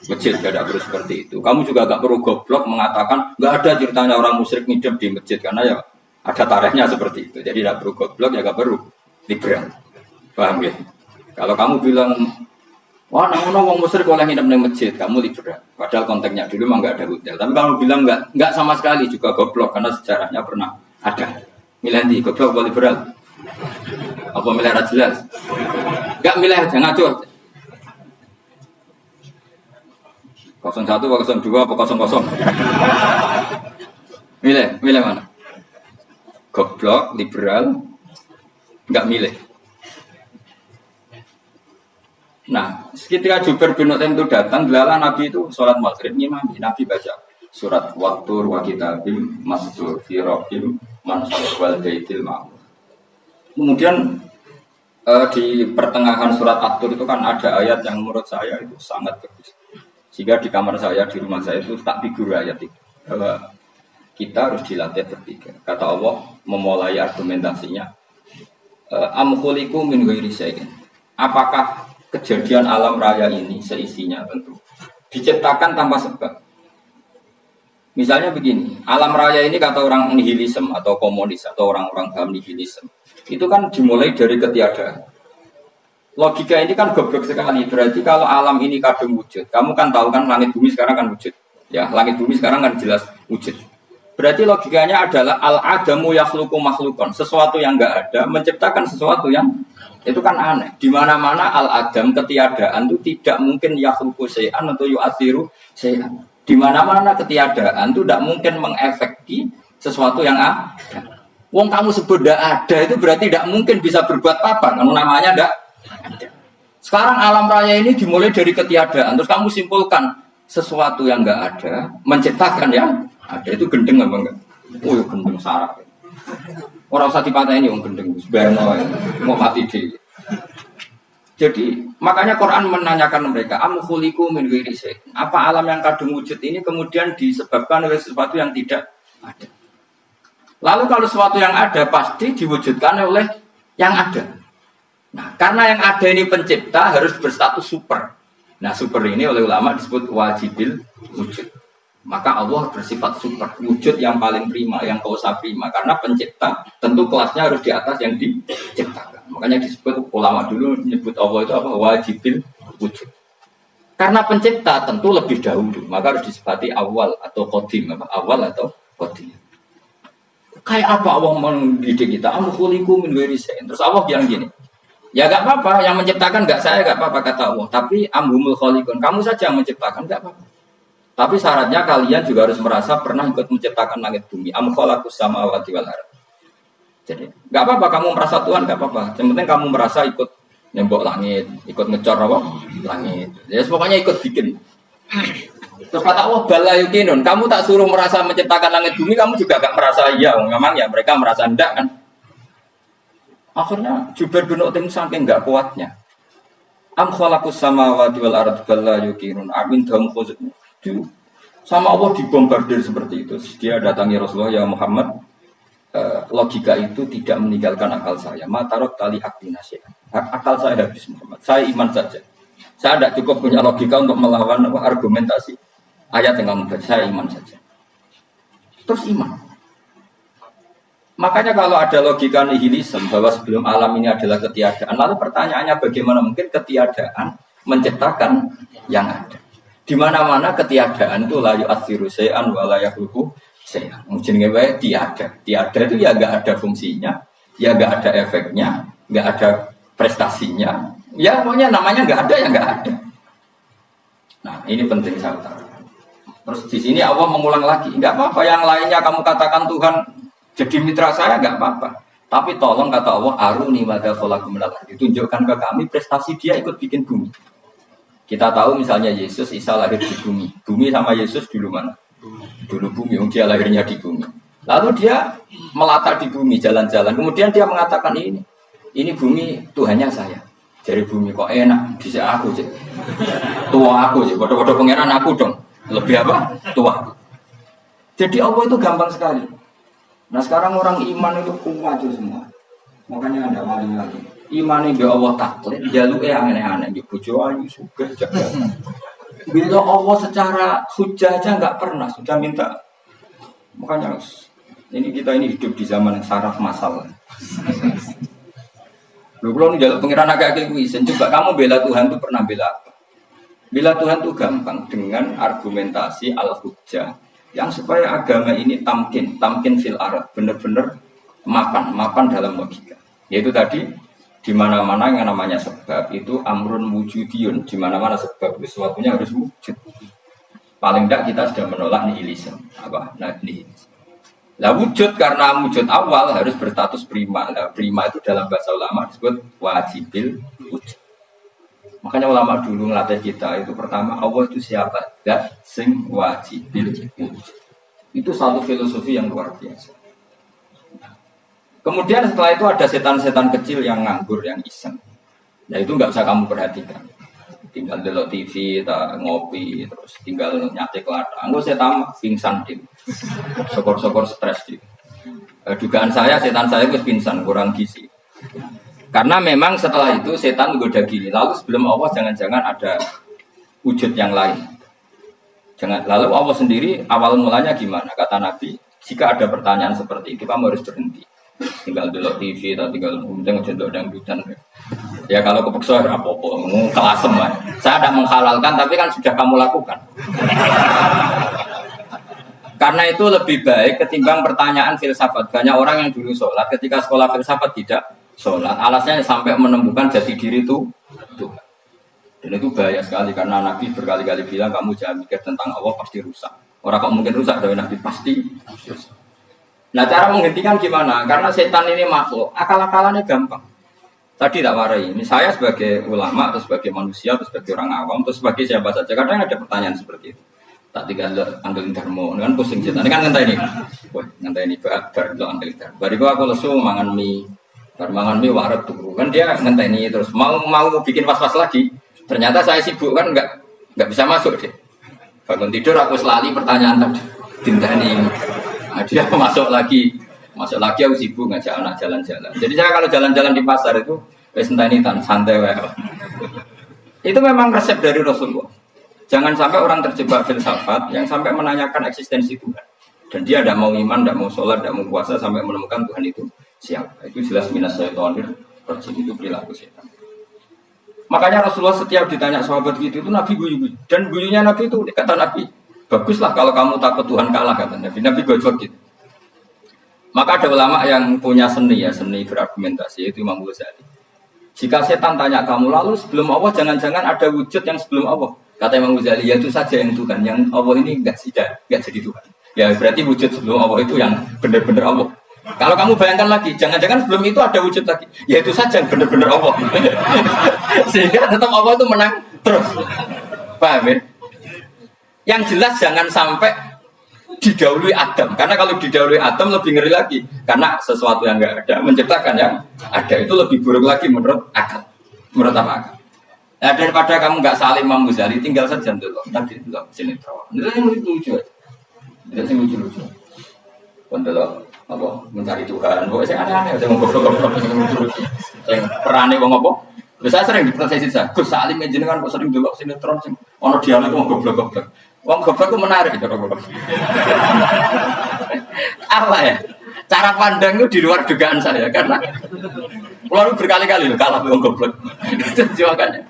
masjid, tidak perlu seperti itu. Kamu juga gak perlu goblok mengatakan nggak ada ceritanya orang musyrik ngidam di masjid karena ya ada tarikhnya seperti itu. Jadi tidak perlu goblok ya gak perlu liberal. Paham ya? Kalau kamu bilang wah orang musyrik oleh ngidam di masjid, kamu liberal. Padahal konteksnya dulu memang nggak ada hotel. Tapi kamu bilang nggak sama sekali juga goblok karena sejarahnya pernah ada. Milih di goblok atau liberal? Apa milih jelas? Enggak milih, jangan ngatur. 01 apa 02 apa 00? Milih mana? Goblok, liberal, enggak milih. Nah, ketika Jubair bin Mut'im itu datang, delala Nabi itu sholat maghrib ngimami. Nabi baca surat Wattur wa kitabil masdur fi raqim man wal baitil ma'mur. Kemudian di pertengahan surat At-Tur itu kan ada ayat yang menurut saya itu sangat bagus. Sehingga di kamar saya, di rumah saya itu tak figur ayat itu. Bahwa kita harus dilatih berpikir. Kata Allah memulai argumentasinya. Am khuliqu min ghairi syai'in. Apakah kejadian alam raya ini seisinya tentu diciptakan tanpa sebab? Misalnya begini, alam raya ini kata orang nihilisme atau komunis atau orang-orang paham nihilisme, itu kan dimulai dari ketiadaan. Logika ini kan goblok sekali. Berarti kalau alam ini kadung wujud, kamu kan tahu kan langit bumi sekarang kan wujud. Ya, langit bumi sekarang kan jelas wujud. Berarti logikanya adalah al-adamu yakhluqu makhlukon, sesuatu yang enggak ada menciptakan sesuatu yang itu kan aneh. Di mana-mana al-adam ketiadaan itu tidak mungkin yakhluqu syai'an atau yu'athiru syai'an. Di mana-mana ketiadaan itu tidak mungkin mengefeki sesuatu yang ada. Wong kamu sebut tidak ada itu berarti tidak mungkin bisa berbuat apa. Kalau namanya tidak ada. Sekarang alam raya ini dimulai dari ketiadaan. Terus kamu simpulkan sesuatu yang enggak ada menciptakan yang ada. Itu gendeng apa enggak? Oh ya gendeng sarap. Orang usah dipatahin yang gendeng. Sebenarnya mau mati deh. Jadi makanya Quran menanyakan mereka, am khuliqu min ghairi syai'. Apa alam yang kadung wujud ini kemudian disebabkan oleh sesuatu yang tidak ada. Lalu kalau sesuatu yang ada pasti diwujudkan oleh yang ada. Nah, karena yang ada ini pencipta harus berstatus super. Nah, super ini oleh ulama disebut wajibil wujud. Maka Allah bersifat super, wujud yang paling prima, yang kausa prima. Karena pencipta tentu kelasnya harus di atas yang diciptakan. Makanya disebut ulama dulu menyebut Allah itu apa? Wajibil wujud. Karena pencipta tentu lebih dahulu, maka harus disifati awal atau qadim, apa? Awal atau qadim. Kayak apa Allah mendidik kita? Am khuliqu min ghairi syai'in. Terus Allah bilang gini, ya gak apa-apa, yang menciptakan gak saya, gak apa-apa kata Allah. Tapi amhumul khaliqun, kamu saja yang menciptakan, gak apa-apa. Tapi syaratnya kalian juga harus merasa pernah ikut menciptakan langit bumi. Am khalaqus samawati wal ardh. Jadi, nggak apa-apa kamu merasa Tuhan, nggak apa-apa. Yang penting kamu merasa ikut nembok langit, ikut ngecor apa? Langit. Ya, pokoknya ikut bikin. Terus kata Allah, bala yukinun. Kamu tak suruh merasa menciptakan langit bumi, kamu juga gak merasa iya. Memang ya mereka merasa enggak kan. Akhirnya Jubair bin Mut'im saking nggak kuatnya. Am khalaqus samawati wal ardh bala yukinun. Amin dahum khuzud. Sama Allah dibombardir seperti itu. Dia datangi Rasulullah, ya Muhammad. Logika itu tidak meninggalkan akal saya. Matarot tali aktinasi. Akal saya habis Muhammad. Saya iman saja. Saya tidak cukup punya logika untuk melawan argumentasi ayat yang kamu baca. Saya iman saja. Terus iman. Makanya kalau ada logika nihilisme bahwa sebelum alam ini adalah ketiadaan, lalu pertanyaannya bagaimana mungkin ketiadaan menciptakan yang ada? Di mana-mana ketiadaan itu la yu'atsiru syai'an wa la yakhluqu syai'an. Jenenge wae tiada. Tiada itu ya enggak ada fungsinya, ya enggak ada efeknya, enggak ada prestasinya. Ya pokoknya namanya enggak ada ya enggak ada. Nah, ini penting saya utarakan. Terus di sini Allah mengulang lagi, enggak apa-apa yang lainnya kamu katakan Tuhan jadi mitra saya enggak apa-apa. Tapi tolong kata Allah, aruni madza khalaqu minal ardi. Tunjukkan ke kami prestasi dia ikut bikin bumi. Kita tahu misalnya Yesus, Isa lahir di bumi. Bumi sama Yesus dulu mana? Dulu bumi, dia lahirnya di bumi. Lalu dia melata di bumi, jalan-jalan. Kemudian dia mengatakan ini bumi Tuhannya saya. Jadi bumi kok enak, bisa aku aja. Tua aku aja, bodoh-bodoh pangeran aku dong. Lebih apa? Tua. Jadi Allah itu gampang sekali. Nah sekarang orang iman itu kuat itu semua. Makanya ada wali-wali. Iman ini Allah taklid, jaluknya aneh-aneh. Bojo ayu suka jaga. Bila Allah secara hujah aja nggak pernah sudah minta. Makanya ini kita ini hidup di zaman saraf masal. Lu kalau jaluk pengiran agak kekuisen. Coba kamu bela Tuhan itu pernah bela apa? Bela Tuhan itu gampang dengan argumentasi al-hujjah. Yang supaya agama ini tamkin fil arad, benar-benar mapan dalam logika. Yaitu tadi di mana-mana yang namanya sebab itu amrun wujudiyun, di mana-mana sebab sesuatunya harus wujud. Paling tidak kita sudah menolak nihilisme. Apa? Nah, nihilisme. Lah wujud karena wujud awal harus berstatus prima. Nah, prima itu dalam bahasa ulama disebut wajibil wujud. Makanya ulama dulu ngelatih kita itu pertama Allah itu siapa? Zat sing wajibil wujud. Itu satu filosofi yang luar biasa. Kemudian setelah itu ada setan-setan kecil yang nganggur, yang iseng. Nah itu nggak usah kamu perhatikan. Tinggal delok TV, ngopi, terus tinggal nyatek lada. Enggak setan pingsan deh. Sokor-sokor stres deh. Dugaan saya setan saya itu pingsan, kurang gizi. Karena memang setelah itu setan menggoda gini. Lalu sebelum Allah jangan-jangan ada wujud yang lain. Lalu Allah sendiri awal mulanya gimana? Kata Nabi, jika ada pertanyaan seperti itu kamu harus berhenti. Tinggal dulu TV atau tinggal ngejendok dangdutan. Ya kalau kepeksa apa-apa, kelasem lah. Saya tidak menghalalkan tapi kan sudah kamu lakukan. Karena itu lebih baik ketimbang pertanyaan filsafat. Banyak orang yang dulu sholat ketika sekolah filsafat tidak sholat, alasnya sampai menemukan jati diri itu Tuhan. Dan itu bahaya sekali karena Nabi berkali-kali bilang kamu jangan mikir tentang Allah pasti rusak. Orang kok mungkin rusak dari Nabi pasti rusak. Nah cara menghentikan gimana? Karena setan ini makhluk, akal-akalannya gampang. Tadi tak warai, ini saya sebagai ulama atau sebagai manusia atau sebagai orang awam atau sebagai siapa saja. Kadang ada pertanyaan seperti itu. Tak tinggal anggelin dharma, kan pusing setan. Ini kan ngantai ini. Wah ngantai ini baru anggelin dharma. Bariku aku lesu mangan mie. Mangan mie waret tuh kan dia ngenteni terus mau bikin was-was lagi. Ternyata saya sibuk kan nggak bisa masuk deh. Bangun tidur aku selali pertanyaan tadi. Dinteni. Nah, dia masuk lagi aku sibuk ngajak anak jalan-jalan. Jadi saya kalau jalan-jalan di pasar itu wis enteni tan santai wae. Itu memang resep dari Rasulullah. Jangan sampai orang terjebak filsafat yang sampai menanyakan eksistensi Tuhan. Dan dia tidak mau iman, tidak mau sholat, tidak mau puasa sampai menemukan Tuhan itu siapa. Itu jelas minas syaitonir rajim, itu perilaku setan. Makanya Rasulullah setiap ditanya sahabat gitu itu Nabi guyu-guyu. Dan guyunya Nabi itu kata Nabi, baguslah kalau kamu takut Tuhan kalah kata Nabi. Nabi gojok gitu. Maka ada ulama yang punya seni berargumentasi, yaitu Imam Ghazali. Jika setan tanya kamu lalu sebelum Allah jangan-jangan ada wujud yang sebelum Allah. Kata Imam Ghazali, ya itu saja yang Tuhan, yang Allah ini enggak jadi Tuhan. Ya berarti wujud sebelum Allah itu yang benar-benar Allah. Kalau kamu bayangkan lagi, jangan-jangan sebelum itu ada wujud lagi. Ya itu saja yang benar-benar Allah. Sehingga tetap Allah itu menang terus. Paham ya? Yang jelas jangan sampai didahului Adam. Karena kalau didahului Adam lebih ngeri lagi. Karena sesuatu yang enggak ada menciptakan yang ada itu lebih buruk lagi menurut akal. Menurut apa akal? Nah, daripada kamu nggak saling Imam Ghazali, tinggal saja dulu. Tadi dulu sinetron. Itu yang lucu aja. Itu yang lucu-lucu. Dulu apa mencari Tuhan. Pokoknya saya aneh-aneh. Saya mau goblok-goblok. Saya perane wong apa? Saya sering diproses saya. Gus Salim jenengan kok sering dulu sinetron. Ono dialog mau goblok-goblok. Wong goblok itu menarik. Apa ya? Cara pandang itu di luar dugaan saya karena lalu berkali-kali loh kalah dengan goblok. Itu jawabannya.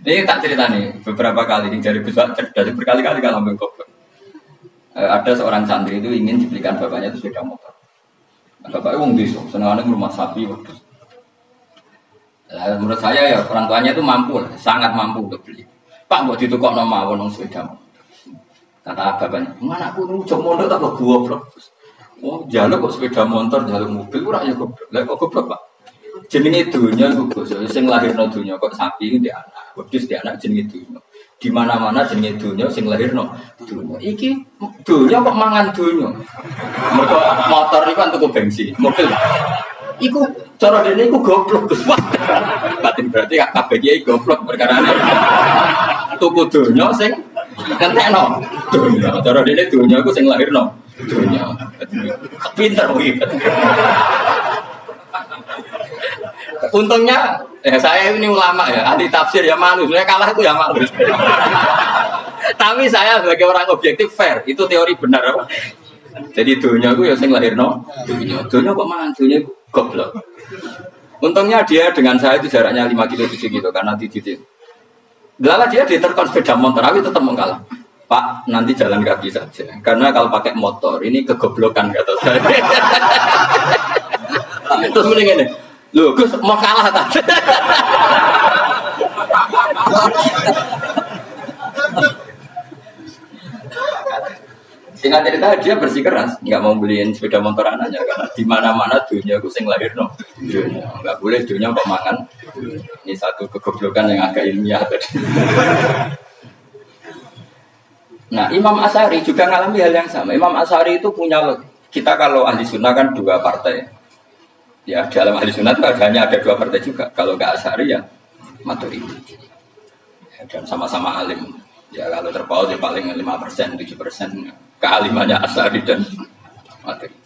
Ini tak cerita nih beberapa kali dari besar dari berkali-kali kalah dengan goblok. Ada seorang santri itu ingin dibelikan bapaknya itu sepeda motor. Bapaknya wong desa, senengane rumah sapi waktu. Menurut saya ya orang tuanya itu mampu, sangat mampu untuk beli. Pak buat ditukokno mawon wong sepeda motor. Kata bapaknya, "Mana aku nujok mondok tak kok goblok." Oh, jaluk kok sepeda motor, jaluk mobil ora ya goblok. Lah kok goblok, Pak? Jenenge dunya Gus, sing lahirno dunya kok sapi iki anak, wedhus di anak jenenge dunya. Di mana-mana jenenge dunya sing lahirno dunya. Iki dunya kok mangan dunya. Mergo motor iku kan tuku bensin, mobil. Iku cara dene iku goblok Gus. Batin berarti kabeh iki goblok perkarane. Tuku dunya sing kentekno dunya. Cara dene dunya iku sing lahirno dunya. Pinter kuwi. Untungnya saya ini ulama ya, ahli tafsir ya malu. Saya kalah itu ya malu. Tapi saya sebagai orang objektif fair, itu teori benar apa? Jadi dunia itu ya sing lahirno dunia. Dunia kok mangan dunia goblok. Untungnya dia dengan saya itu jaraknya 5 kilo 7 kilo karena titik. Lala dia diterkon sepeda motor, tapi tetap mengalah. Pak, nanti jalan kaki saja. Karena kalau pakai motor ini kegoblokan kata saya. Terus mending ini, loh Gus mau kalah tadi. Singkat cerita dia bersikeras, nggak mau beliin sepeda motor anaknya karena di mana-mana dunia gue sing lahir no, nggak boleh dunia kok makan. Ini satu kegoblokan yang agak ilmiah tadi. Nah, Imam Asy'ari juga mengalami hal yang sama. Imam Asy'ari itu punya, kita kalau ahli sunnah kan 2 partai. Ya, dalam ahli sunnah itu hanya ada 2 partai juga. Kalau nggak Asy'ari ya Maturidi. Ya, dan sama-sama alim. Ya kalau terpaut ya paling 5%, 7% kealimannya Asy'ari dan Maturidi.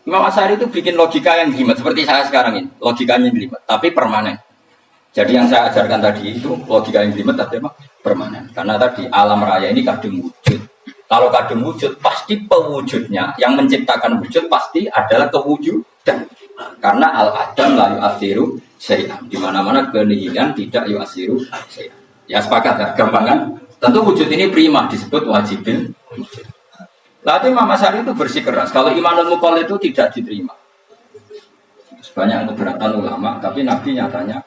Imam Asy'ari itu bikin logika yang jelimet seperti saya sekarang ini. Logikanya jelimet, tapi permanen. Jadi yang saya ajarkan tadi itu logika yang jelimet tapi apa? Permanen. Karena tadi alam raya ini kadung wujud. Kalau kadung wujud pasti pewujudnya yang menciptakan wujud pasti adalah kewujudan. Karena al-adam la yu'athiru syai'an. Di mana-mana kenihilan tidak yu'athiru syai'an. Ya sepakat ya, gampang kan? Tentu wujud ini prima disebut wajibin wujud. Lalu Imam Asy'ari itu bersikeras kalau imanul muqallid itu tidak diterima. Banyak keberatan ulama, tapi Nabi nyatanya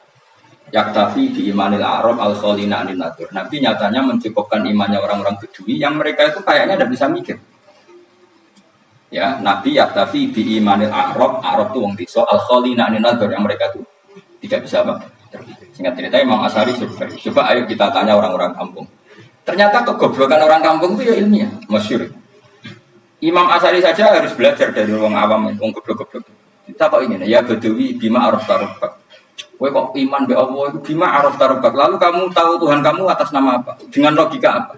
yaktafi di imanil Arab al-khalina anin nadur. Nabi nyatanya mencukupkan imannya orang-orang Bedui yang mereka itu kayaknya tidak bisa mikir. Ya, Nabi yaktafi di imanil Arab itu wong desa al-khalina anin nadur yang mereka itu tidak bisa apa? Singkat cerita Imam Asy'ari survei. Coba ayo kita tanya orang-orang kampung. Ternyata kegoblokan orang kampung itu ya ilmiah, masyhur. Imam Asy'ari saja harus belajar dari orang awam, orang goblok-goblok. Kita kok ini ya Bedui bima araf tarubak. Kowe kok iman be Allah itu bima araf tarubak. Lalu kamu tahu Tuhan kamu atas nama apa? Dengan logika apa?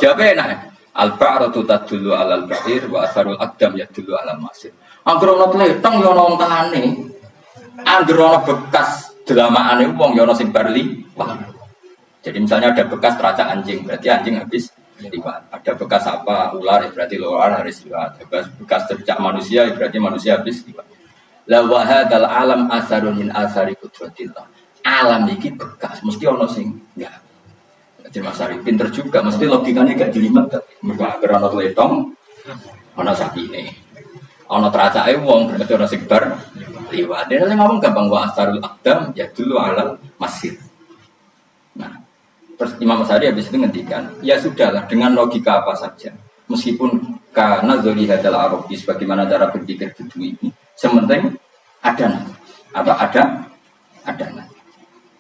Jawabnya enak ya. Al-ba'ratu tadullu 'alal ba'ir wa asarul aqdam yadullu 'alal masir. Anggere ana tletong ya ana tangane. Anggere ana bekas delamaane wong ya ana sing barli. Wah. Jadi misalnya ada bekas teracak anjing, berarti anjing habis liwat. Ada bekas apa ular, berarti ular harus liwat. Bekas tercak manusia, berarti manusia habis liwat. La wa hadzal alam asarun min asari qudratillah. Alam iki bekas, mesti ono sing enggak. Jadi Mas Ari pinter juga, mesti logikanya gak jelimet. Mergo agar ono letong, ono sapine. Ono teracake wong, berarti ono sing bar liwat. Dia ngomong gampang wa asarul aqdam ya dulu alam masir. Nah, terus Imam Asy'ari habis itu ngendikan, ya sudahlah dengan logika apa saja. Meskipun karena zoli hadal arabi sebagaimana cara berpikir Bedui ini, sementing ada nanti.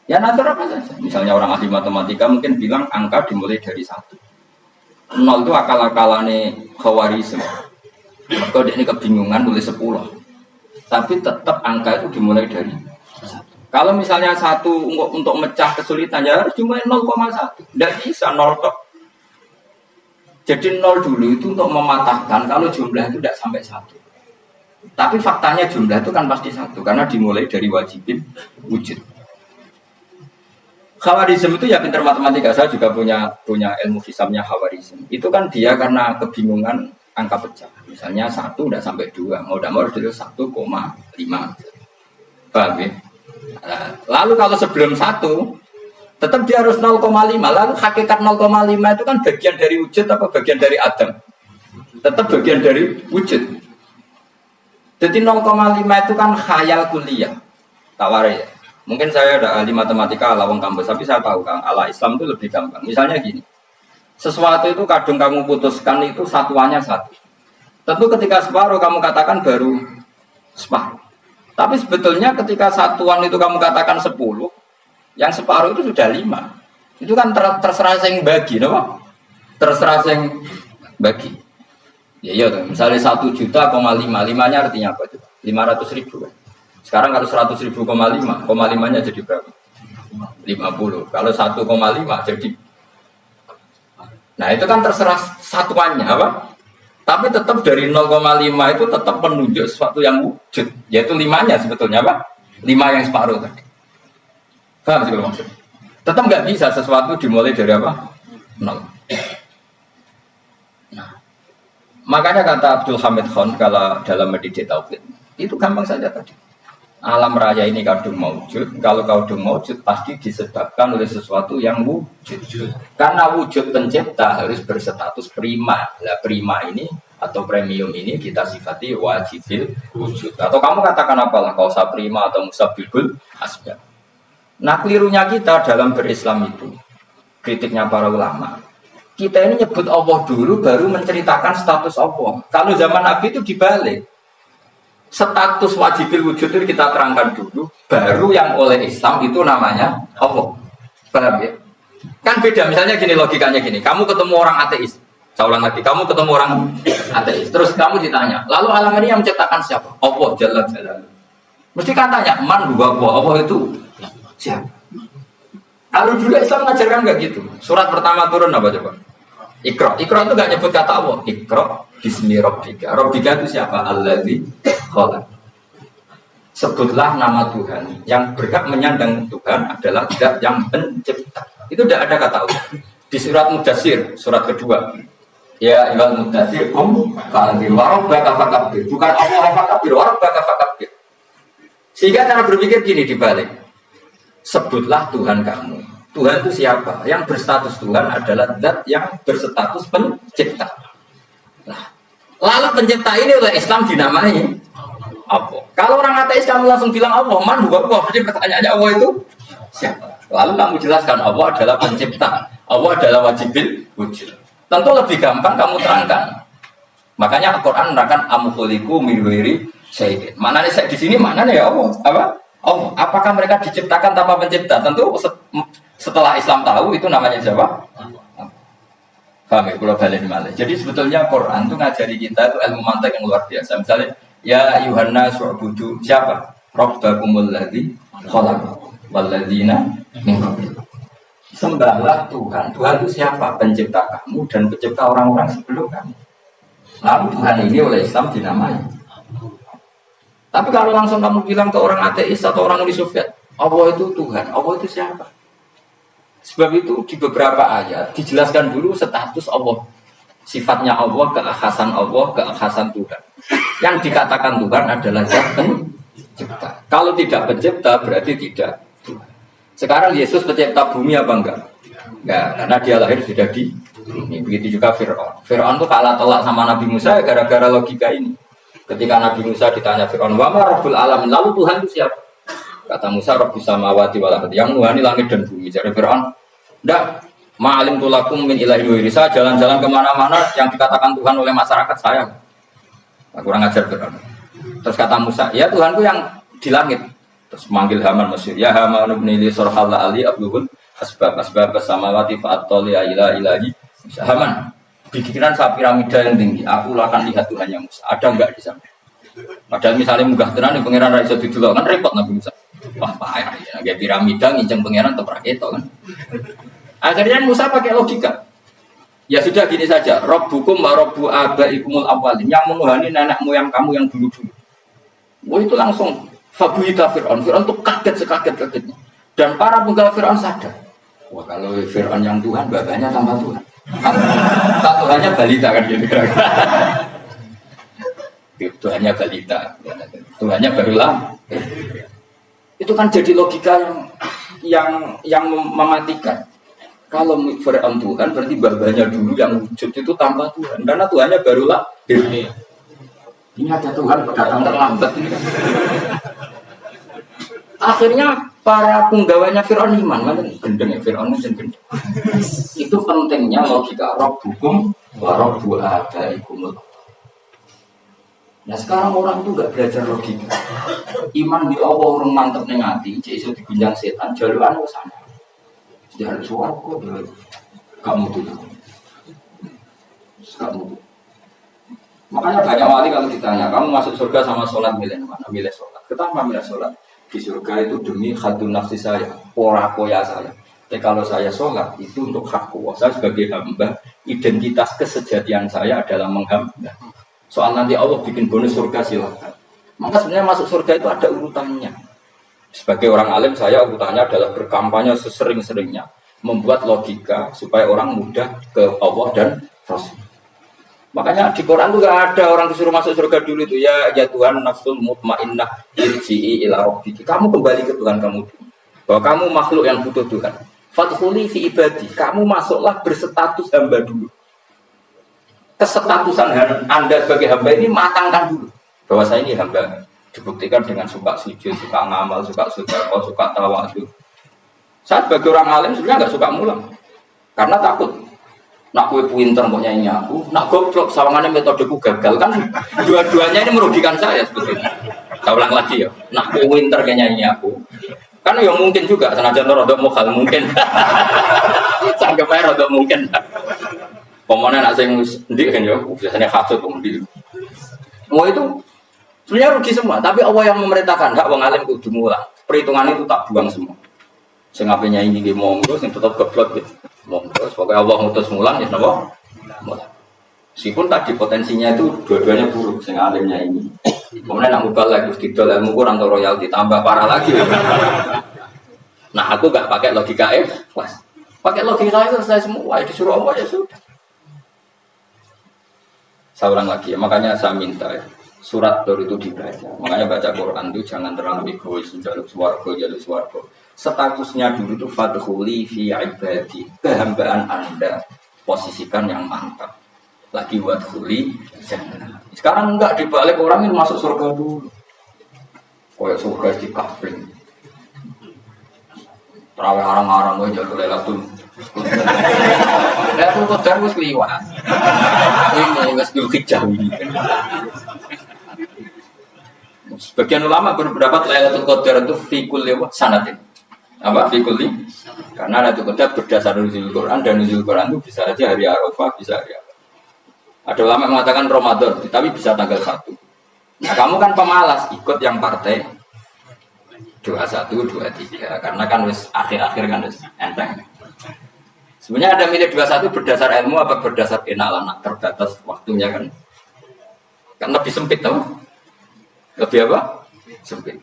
Ya natur apa saja. Misalnya orang ahli matematika mungkin bilang angka dimulai dari 1. 0 itu akal-akalane Khawarizm. Maka dia ini kebingungan nulis 10. Tapi tetap angka itu dimulai dari 1. Kalau misalnya 1 untuk mecah kesulitan ya harus dimulai 0,1. Tidak bisa 0 tok. Jadi 0 dulu itu untuk mematahkan kalau jumlah itu tidak sampai 1. Tapi faktanya jumlah itu kan pasti 1 karena dimulai dari wajibin wujud. Khawarizm itu ya pintar matematika. Saya juga punya ilmu hisabnya Khawarizm. Itu kan dia karena kebingungan angka pecah. Misalnya 1 tidak sampai 2, mau tidak mau harus 1,5. Paham ya? Nah, lalu kalau sebelum 1, tetap dia harus 0,5. Lalu hakikat 0,5 itu kan bagian dari wujud apa bagian dari Adam? Tetap bagian dari wujud. Jadi 0,5 itu kan khayal kuliah. Tawari ya. Mungkin saya ada ahli matematika ala wong kampus, tapi saya tahu Kang, ala Islam itu lebih gampang. Misalnya gini. Sesuatu itu kadang kamu putuskan itu satuannya 1. Tentu ketika separuh kamu katakan baru separuh. Tapi sebetulnya ketika satuan itu kamu katakan 10, yang separuh itu sudah 5. Itu kan terserah yang bagi, no? Terserah yang bagi. Ya iya, misalnya 1 juta, 5-nya artinya apa coba? 500.000. Sekarang kalau 100.000, 5-nya jadi berapa? 50. Kalau 1,5 jadi. Nah itu kan terserah satuannya apa? Tapi tetap dari 0,5 itu tetap menunjuk sesuatu yang wujud, yaitu 5-nya sebetulnya apa? 5 yang separuh tadi. Paham sih kalau maksud? Tetap nggak bisa sesuatu dimulai dari apa? 0. Nah, makanya kata Abdul Hamid Khan kalau dalam mendidik tauhid itu gampang saja tadi. Alam raya ini kadung maujud, kalau kadung maujud pasti disebabkan oleh sesuatu yang wujud. Karena wujud pencipta harus berstatus prima. Lah prima ini atau premium ini kita sifati wajibil wujud. Atau kamu katakan apalah kausa prima atau musabilbul asbab. Nah kelirunya kita dalam berislam itu, kritiknya para ulama. Kita ini nyebut Allah dulu baru menceritakan status Allah. Kalau zaman Nabi itu dibalik. Status wajibil wujud itu kita terangkan dulu, baru yang oleh Islam itu namanya Allah. Paham ya? Kan beda, misalnya gini logikanya gini, kamu ketemu orang ateis, saya ulang lagi, kamu ketemu orang ateis, terus kamu ditanya, lalu alam ini yang menciptakan siapa? Allah Jalla Jalaluhu. Mesti kan tanya, man huwa Allah itu siapa? Kalau dulu Islam mengajarkan nggak gitu. Surat pertama turun apa coba? Iqra. Iqra itu nggak nyebut kata Allah. Iqra bismi rabbika. Rabbika itu siapa? Alladzi khalaq. Sebutlah nama Tuhan. Yang berhak menyandang Tuhan adalah Zat yang pencipta. Itu tidak ada kata Allah. Di surat Mudatsir, surat kedua. Ya ayyuhal mudatsir qum fa'anzir wa rabbaka fakabbir. Bukan Allah fakabbir, wa rabbaka fakabbir. Sehingga cara berpikir gini dibalik. Sebutlah Tuhan kamu. Tuhan itu siapa? Yang berstatus Tuhan adalah Zat yang berstatus pencipta. Nah, lalu pencipta ini oleh Islam dinamai Allah. Kalau orang ateis kamu langsung bilang Allah, man huwa Allah. Jadi pertanyaannya Allah itu siapa? Lalu kamu jelaskan Allah adalah pencipta. Allah adalah wajibil wujud. Tentu lebih gampang kamu terangkan. Makanya Al-Quran menerangkan amkhuliku mirwiri syai'in. Mana nih saya di sini mana nih ya Allah? Apa? Oh, apakah mereka diciptakan tanpa pencipta? Tentu setelah Islam tahu itu namanya siapa? Paham ya? Kalau balik malah. Jadi sebetulnya Quran itu ngajari kita itu ilmu mantek yang luar biasa. Misalnya, ya Yuhanna su'budu siapa? Rabbakumul ladzi khalaqakum walladzina min qablikum. Sembahlah Tuhan. Tuhan itu siapa? Pencipta kamu dan pencipta orang-orang sebelum kamu. Lalu Tuhan ini oleh Islam dinamai. Tapi kalau langsung kamu bilang ke orang ateis atau orang Uni Soviet, Allah itu Tuhan, Allah itu siapa? Sebab itu di beberapa ayat dijelaskan dulu status Allah. Sifatnya Allah, keakhasan Tuhan. Yang dikatakan Tuhan adalah Zat pencipta. Kalau tidak pencipta berarti tidak Tuhan. Sekarang Yesus pencipta bumi apa enggak? Enggak, karena dia lahir sudah di bumi. Begitu juga Fir'aun. Fir'aun itu kalah telak sama Nabi Musa gara-gara logika ini. Ketika Nabi Musa ditanya Fir'aun, wa ma rabbul alamin, lalu Tuhan itu siapa? Kata Musa, rabbus samawati wal ardi, yang nuhani langit dan bumi. Jadi Fir'aun, enggak, ma'alim tulakum min ilahi wiri. Saya jalan-jalan kemana-mana yang dikatakan Tuhan oleh masyarakat saya. Nah, kurang ajar Fir'aun. Terus kata Musa, ya Tuhanku yang di langit. Terus manggil Haman Mesir, ya Haman ibn li surhalla ali abluhul asbab samawati fa'attali ila ilahi. Haman, pikiran saya piramida yang tinggi, aku akan lihat Tuhan yang Musa. Ada enggak di sana? Padahal misalnya munggah tenan di pangeran ra iso didelok kan repot Nabi Musa. Wah, payah ya, kayak piramida nginceng pangeran tetep ra ketok kan. Akhirnya Musa pakai logika. Ya sudah gini saja, Rabbukum wa rabbu abaikumul awwalin, yang menuhani nenek moyang kamu yang dulu-dulu. Wah itu langsung fabuita Fir'aun. Fir'aun tuh kaget sekaget-kagetnya. Dan para penggal Fir'aun sadar. Wah kalau Fir'aun yang Tuhan, babanya tambah Tuhan. Tuhannya balita kan gitu. Tuhannya balita, Tuhannya barulah. Itu kan jadi logika yang mematikan. Kalau Fir'aun Tuhan berarti babanya dulu yang wujud itu tanpa Tuhan, karena Tuhannya barulah. Ini ada Tuhan datang terlambat ini. Akhirnya para penggawanya Fir'aun iman, mana gendeng ya Fir'aun itu gendeng. Itu pentingnya logika Rabbukum wa Rabbu abaikumul. Nah sekarang orang itu nggak belajar logika. Iman di Allah orang mantep neng hati, iso digunjang setan, jaluan ke sana. Jalan suaraku, kamu tuh, kamu tuh. Makanya banyak wali kalau ditanya, kamu masuk surga sama sholat milih mana? Milih sholat. Kenapa milih sholat? Di surga itu demi khadun nafsi saya, ora koya saya. Tapi kalau saya sholat itu untuk hak kuasa sebagai hamba, identitas kesejatian saya adalah menghamba. Soal nanti Allah bikin bonus surga silakan. Maka sebenarnya masuk surga itu ada urutannya. Sebagai orang alim saya urutannya adalah berkampanye sesering-seringnya, membuat logika supaya orang mudah ke Allah dan Rasul. Makanya di Quran itu gak ada orang disuruh masuk surga dulu itu ya Tuhan nafsul mutmainnah irji'i ila rabbiki. Kamu kembali ke Tuhan kamu. Bahwa kamu makhluk yang butuh Tuhan. Fadkhuli fi ibadi. Kamu masuklah berstatus hamba dulu. Kesetatusan Anda sebagai hamba ini matangkan dulu bahwa saya ini hamba, dibuktikan dengan suka sujud, suka ngamal, suka sedekah, suka tawadhu. Saya sebagai orang alim sebenarnya nggak suka mulang karena takut nak kue pinter mau nyanyi aku, nak goblok sawangannya metodeku gagal kan dua-duanya ini merugikan saya sebetulnya. Saya ulang lagi ya, nak kue pinter kayak nyanyi aku kan ya mungkin juga senajan rodo mukhal mungkin sanggep aja rodo mungkin. Pemenang nak sing ndik kan ya, biasanya hasud ndik. Mau itu sebenarnya rugi semua, tapi Allah yang memerintahkan hak wong alim kudu mulang. Perhitungan itu tak buang semua. Sing apenya ini nggih monggo, sing tetep goblok nggih. Monggo, pokoke Allah ngutus mulang ya napa? Mulang. Meskipun tadi potensinya itu dua-duanya buruk, sing alimnya ini. Kemudian nak mubalak Gusti dol ilmu kurang royalti tambah parah lagi. Nah, aku enggak pakai logika ikhlas. Pakai logika itu selesai semua, disuruh Allah ya sudah. Saya ulang lagi ya, makanya saya minta ya, surat Tur itu dibaca. Makanya baca Quran itu jangan terlalu egois, jaluk swarga. Statusnya dulu itu fadkhuli fi ibadi, kehambaan Anda posisikan yang mantap. Lagi wadkhuli jannah. Sekarang enggak dibalik orang ini masuk surga dulu. Kayak surga di kapling. Terawih arang-arang aja jalur Lailatul Lailatul Qadar wis liwat. Ini wis Dzulhijjah ini. Sebagian ulama berpendapat Lailatul Qadar itu fi kulli sanatin. Apa fi kulli? Karena Lailatul Qadar berdasar nuzul Quran dan nuzul Quran itu bisa saja hari Arafah, bisa hari apa. Ada ulama mengatakan Ramadan, tapi bisa tanggal 1. Nah, kamu kan pemalas ikut yang partai 21, 23 karena kan wis akhir-akhir kan wis enteng. Sebenarnya ada milih 21 berdasar ilmu apa berdasar kenalan terbatas waktunya kan. Kan lebih sempit tau. Lebih apa? Sempit.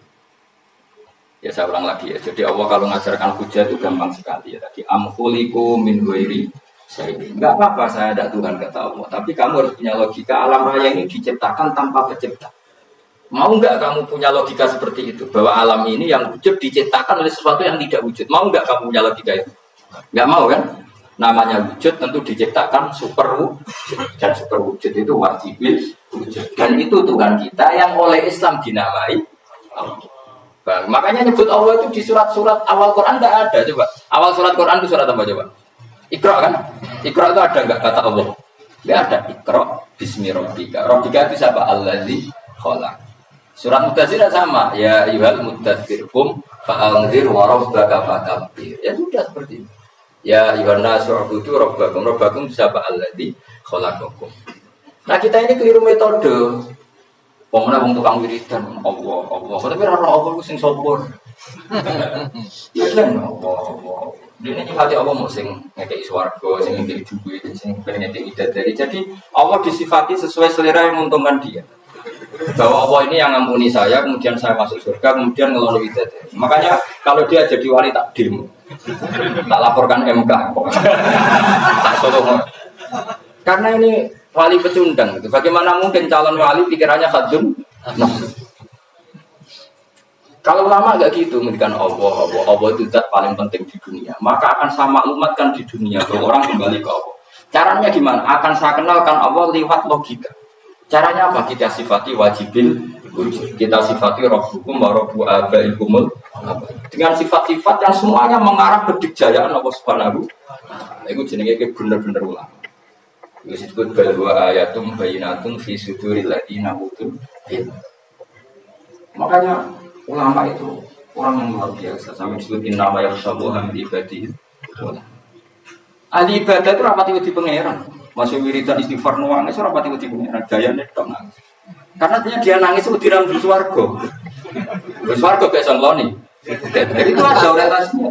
Ya saya ulang lagi ya. Jadi Allah kalau mengajarkan hujah itu gampang sekali ya. Tadi amkhuliku min ghairi syai'in. Enggak apa-apa saya ada Tuhan kata Allah, tapi kamu harus punya logika alam raya ini diciptakan tanpa pencipta. Mau enggak kamu punya logika seperti itu bahwa alam ini yang wujud diciptakan oleh sesuatu yang tidak wujud? Mau enggak kamu punya logika itu? Enggak mau kan? Namanya wujud tentu diciptakan super wujud dan super wujud itu wajibil wujud dan itu Tuhan kita yang oleh Islam dinamai Allah. Makanya nyebut Allah itu di surat-surat awal Quran enggak ada coba. Awal surat Quran itu surat apa coba? Iqra kan? Iqra itu ada enggak kata Allah? Enggak ada. Iqra bismi rabbika. Rabbika itu siapa? Allazi khalaq. Surat Mudaththir sama, ya ayyuhal mudaththir qum fa'anzir wa rabbaka fakabbir. Ya sudah seperti itu. Ya ayyuhan nasu ubudu rabbakum. Rabbakum siapa? Allazi khalaqakum. Nah, kita ini keliru metode. Pemenang wong tukang wiridan Allah. Tapi ora Allah ku sing sopor. Ya kan Allah. Dene iki hati Allah mau sing ngekeki swarga, sing ngekeki duit, sing pengen ngekeki dari. Jadi Allah disifati sesuai selera yang menguntungkan dia. Bahwa Allah ini yang ngampuni saya, kemudian saya masuk surga, kemudian ngelola bidadari. Makanya kalau dia jadi wali tak demo, tak laporkan MK, tak solo. Karena ini wali pecundang. Gitu. Bagaimana mungkin calon wali pikirannya khadun? Nah. Kalau ulama nggak gitu, mendikan Allah itu zat paling penting di dunia. Maka akan saya maklumatkan di dunia bahwa orang kembali ke Allah. Caranya gimana? Akan saya kenalkan Allah lewat logika. Caranya apa? Kita sifati wajibil wujud. Kita sifati rabbukum wa rabbu abaikumul. Dengan sifat-sifat yang semuanya mengarah ke dikjayaan Allah Subhanahu. Itu jenenge bener-bener ulama. Itu disebut bahwa ayatum bayyinatun fi suduril ladina utul ilm. Makanya ulama itu orang yang luar biasa. Sampai disebut innama yakhshallaha min ibadihi. Ahli ibadah itu rapati wedi pangeran. Masih wiridan istighfar nangis rapati wedi pangeran. Gayane tok nangis. Karena dia nangis itu dirang di swarga. Di swarga gak sangoni. Jadi itu ada orientasinya.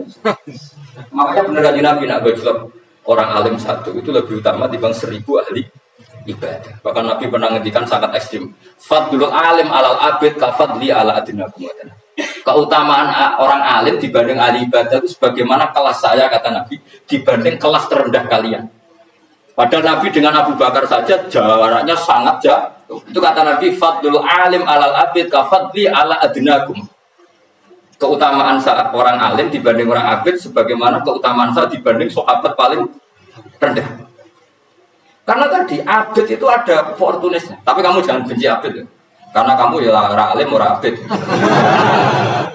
Makanya benar Nabi nak berjilbab orang alim satu itu lebih utama dibanding 1000 ahli ibadah. Bahkan Nabi pernah ngendikan sangat ekstrim. Fadlul alim alal abid kafadli ala adinakum. Keutamaan orang alim dibanding ahli ibadah itu sebagaimana kelas saya kata Nabi dibanding kelas terendah kalian. Padahal Nabi dengan Abu Bakar saja jaraknya sangat jauh. Itu kata Nabi fadlul alim alal abid kafadli ala adinakum. Keutamaan orang alim dibanding orang abid sebagaimana keutamaan saya dibanding sahabat paling rendah. Karena tadi abid itu ada opportunisnya. Tapi kamu jangan benci abid ya. Karena kamu ya orang alim, orang abid.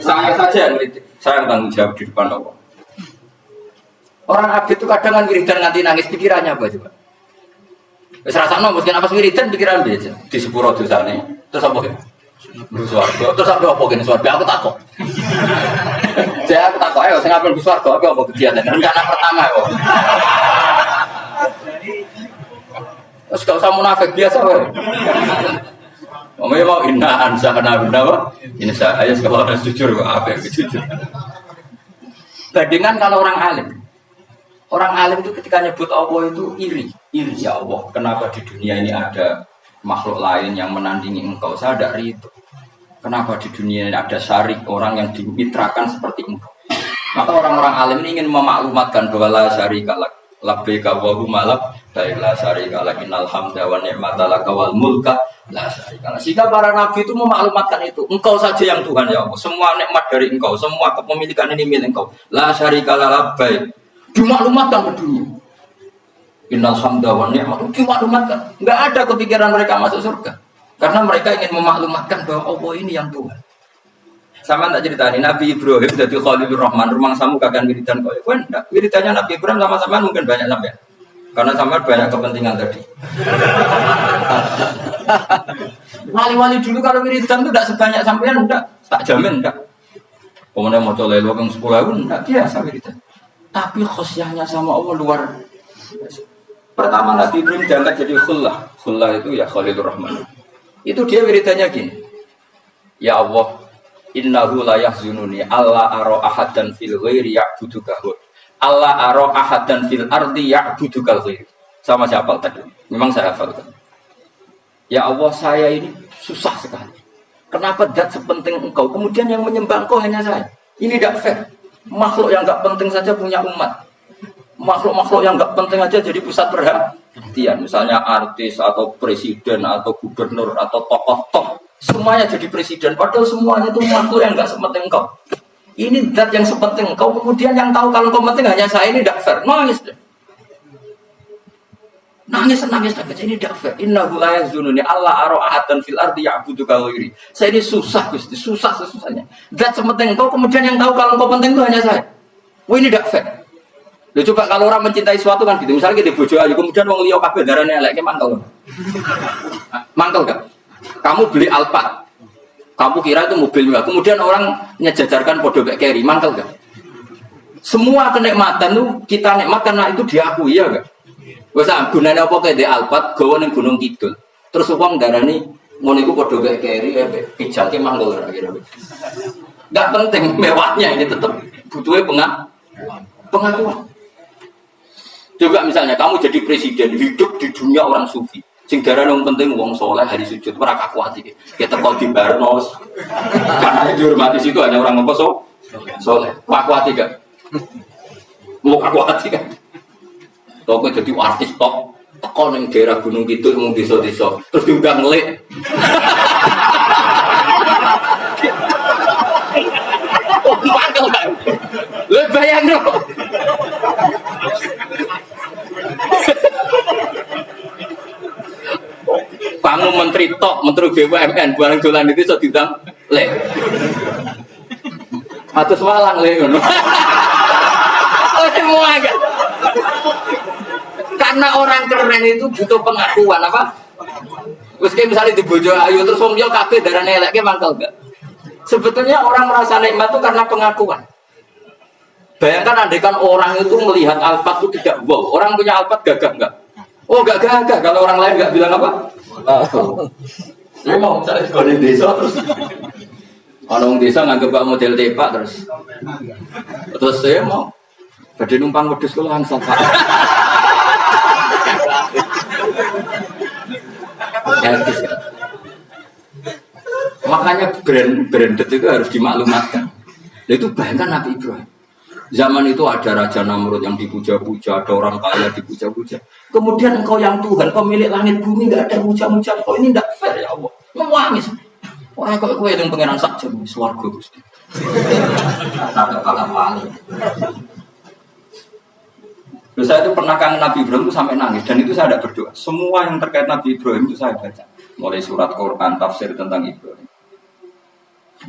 Saya saja yang kritik. Saya yang tanggung jawab di depan Allah. Orang abid itu kadang kan wiridan nganti nangis pikirannya apa coba? Wis rasakno mungkin apa wiridan pikiran dia aja. Di sepuro dosane. Terus apa ya? Swarga. Terus apa kene swarga aku takut. Saya aku takut ayo sing apel swarga apa kegiatan rencana pertama kok. Terus gak usah munafik biasa wae. Mau inna ansana binawa. Ini saya kalau ada jujur kok apa yang jujur. Bandingan kalau orang alim. Orang alim itu ketika nyebut Allah itu iri ya Allah. Kenapa di dunia ini ada makhluk lain yang menandingi engkau? Saya ada itu. Kenapa di dunia ini ada syarik orang yang dimitrakan seperti engkau? Maka orang-orang alim ini ingin memaklumatkan bahwa la syarika lak labbaika wa huma lak la syarika lak innal hamda wa ni'mata laka wal mulka la syarika lak. Sehingga para nabi itu memaklumatkan itu. Engkau saja yang Tuhan ya Allah. Semua nikmat dari engkau, semua kepemilikan ini milik engkau. La syarika lak labbaik. Dimaklumatkan ke dunia. Innal hamda wa ni'mat dimaklumatkan. Enggak ada kepikiran mereka masuk surga. Karena mereka ingin memaklumatkan bahwa Allah ini yang Tuhan. Sama tak ceritani Nabi Ibrahim jadi Khalilur Rahman, rumah samu kagan wiridan kau. Enggak, wiridannya Nabi Ibrahim sama-sama mungkin banyak sampai. Karena sama banyak kepentingan tadi. Wali-wali dulu kalau wiridan itu tidak sebanyak sampean, enggak, tak jamin enggak. Pemenang mau coba lewat yang 10.000 enggak biasa wiridan. Tapi khosyahnya sama Allah luar biasa. Pertama Nabi Ibrahim diangkat jadi khullah. Khullah itu ya Khalilur Rahman. Itu dia wiridannya gini. Ya Allah, innahu la yahzununi alla ara ahadan fil ghairi ya'buduka. Alla ara ahadan fil ardi ya'buduka ghairi. Sama saya hafal tadi. Memang saya hafalkan. Ya Allah, saya ini susah sekali. Kenapa zat sepenting engkau kemudian yang menyembah engkau hanya saya? Ini tidak fair. Makhluk yang enggak penting saja punya umat. Makhluk-makhluk yang enggak penting aja jadi pusat perhatian. Misalnya artis atau presiden atau gubernur atau tokoh top. Semuanya jadi presiden. Padahal semuanya itu makhluk yang enggak sepenting engkau. Ini zat yang sepenting engkau. Kemudian yang tahu kalau engkau penting hanya saya, ini tidak fair. Nangis deh. Nangis. Ini tidak fair. Innahu la yazununi alla ara ahadan fil ardi ya'buduka ghairi. Saya ini susah Gusti, susah sesusahnya. Zat sepenting engkau kemudian yang tahu kalau engkau penting itu hanya saya. Wah ini tidak fair. Loh, coba kalau orang mencintai sesuatu kan gitu. Misalnya kita bojo ayu kemudian wong liya kabeh darane elek ki mangkel. Mangkel enggak? Kamu beli Alphard. Kamu kira itu mobil mewah. Kemudian orang nyejajarkan podo kayak carry, mangkel enggak? Semua kenikmatan itu kita nikmat karena itu diakui ya enggak? Wes gunane apa kayak di Alphard gawe ning Gunung Kidul. Terus wong darani ngono iku padha kayak carry pijake mangkel kira-kira. Enggak penting mewahnya ini tetap butuhnya pengakuan. Coba misalnya kamu jadi presiden hidup di dunia orang sufi. Sing darane wong penting wong soleh hari sujud ora kakuati. Kita kok di Barnos. Karena dihormati situ hanya orang apa soleh. Kakuati gak? Mau kakuati kan? Kok jadi artis top teko ning daerah Gunung Kidul mung desa-desa terus diundang ngelik. Oh, mangkel kan. Lha bayangno. Kamu menteri tok, menteri BUMN, barang dolan itu iso diundang lek. Atus Malang lek ngono. Oh, semua enggak. Karena orang keren itu butuh pengakuan apa? Terus kayak misalnya di Bojo Ayu terus wong yo kabeh darane elek ki mangkel enggak. Sebetulnya orang merasa nikmat itu karena pengakuan. Bayangkan andaikan orang itu melihat Alphard itu tidak wow, orang punya Alphard gagah enggak? Oh enggak gagah kalau orang lain enggak bilang apa? Saya mau cari di desa terus orang desa nganggep model tepak terus saya mau badhe numpang wedhus kula langsung Pak. Makanya branded itu harus dimaklumatkan. Nah, itu bayangkan Nabi Ibrahim. Zaman itu ada Raja Namrud yang dipuja-puja, ada orang kaya dipuja-puja. Kemudian engkau yang Tuhan, kau milik langit bumi, nggak ada puja-puja. Kau ini tidak fair ya Allah. Menangis. Orang kau yang pengenan saja, swarga Gusti. Ada kalah paling. Saya itu pernah kangen Nabi Ibrahim itu sampai nangis dan itu saya tidak berdoa. Semua yang terkait Nabi Ibrahim itu saya baca. Mulai surat Quran, tafsir tentang Ibrahim.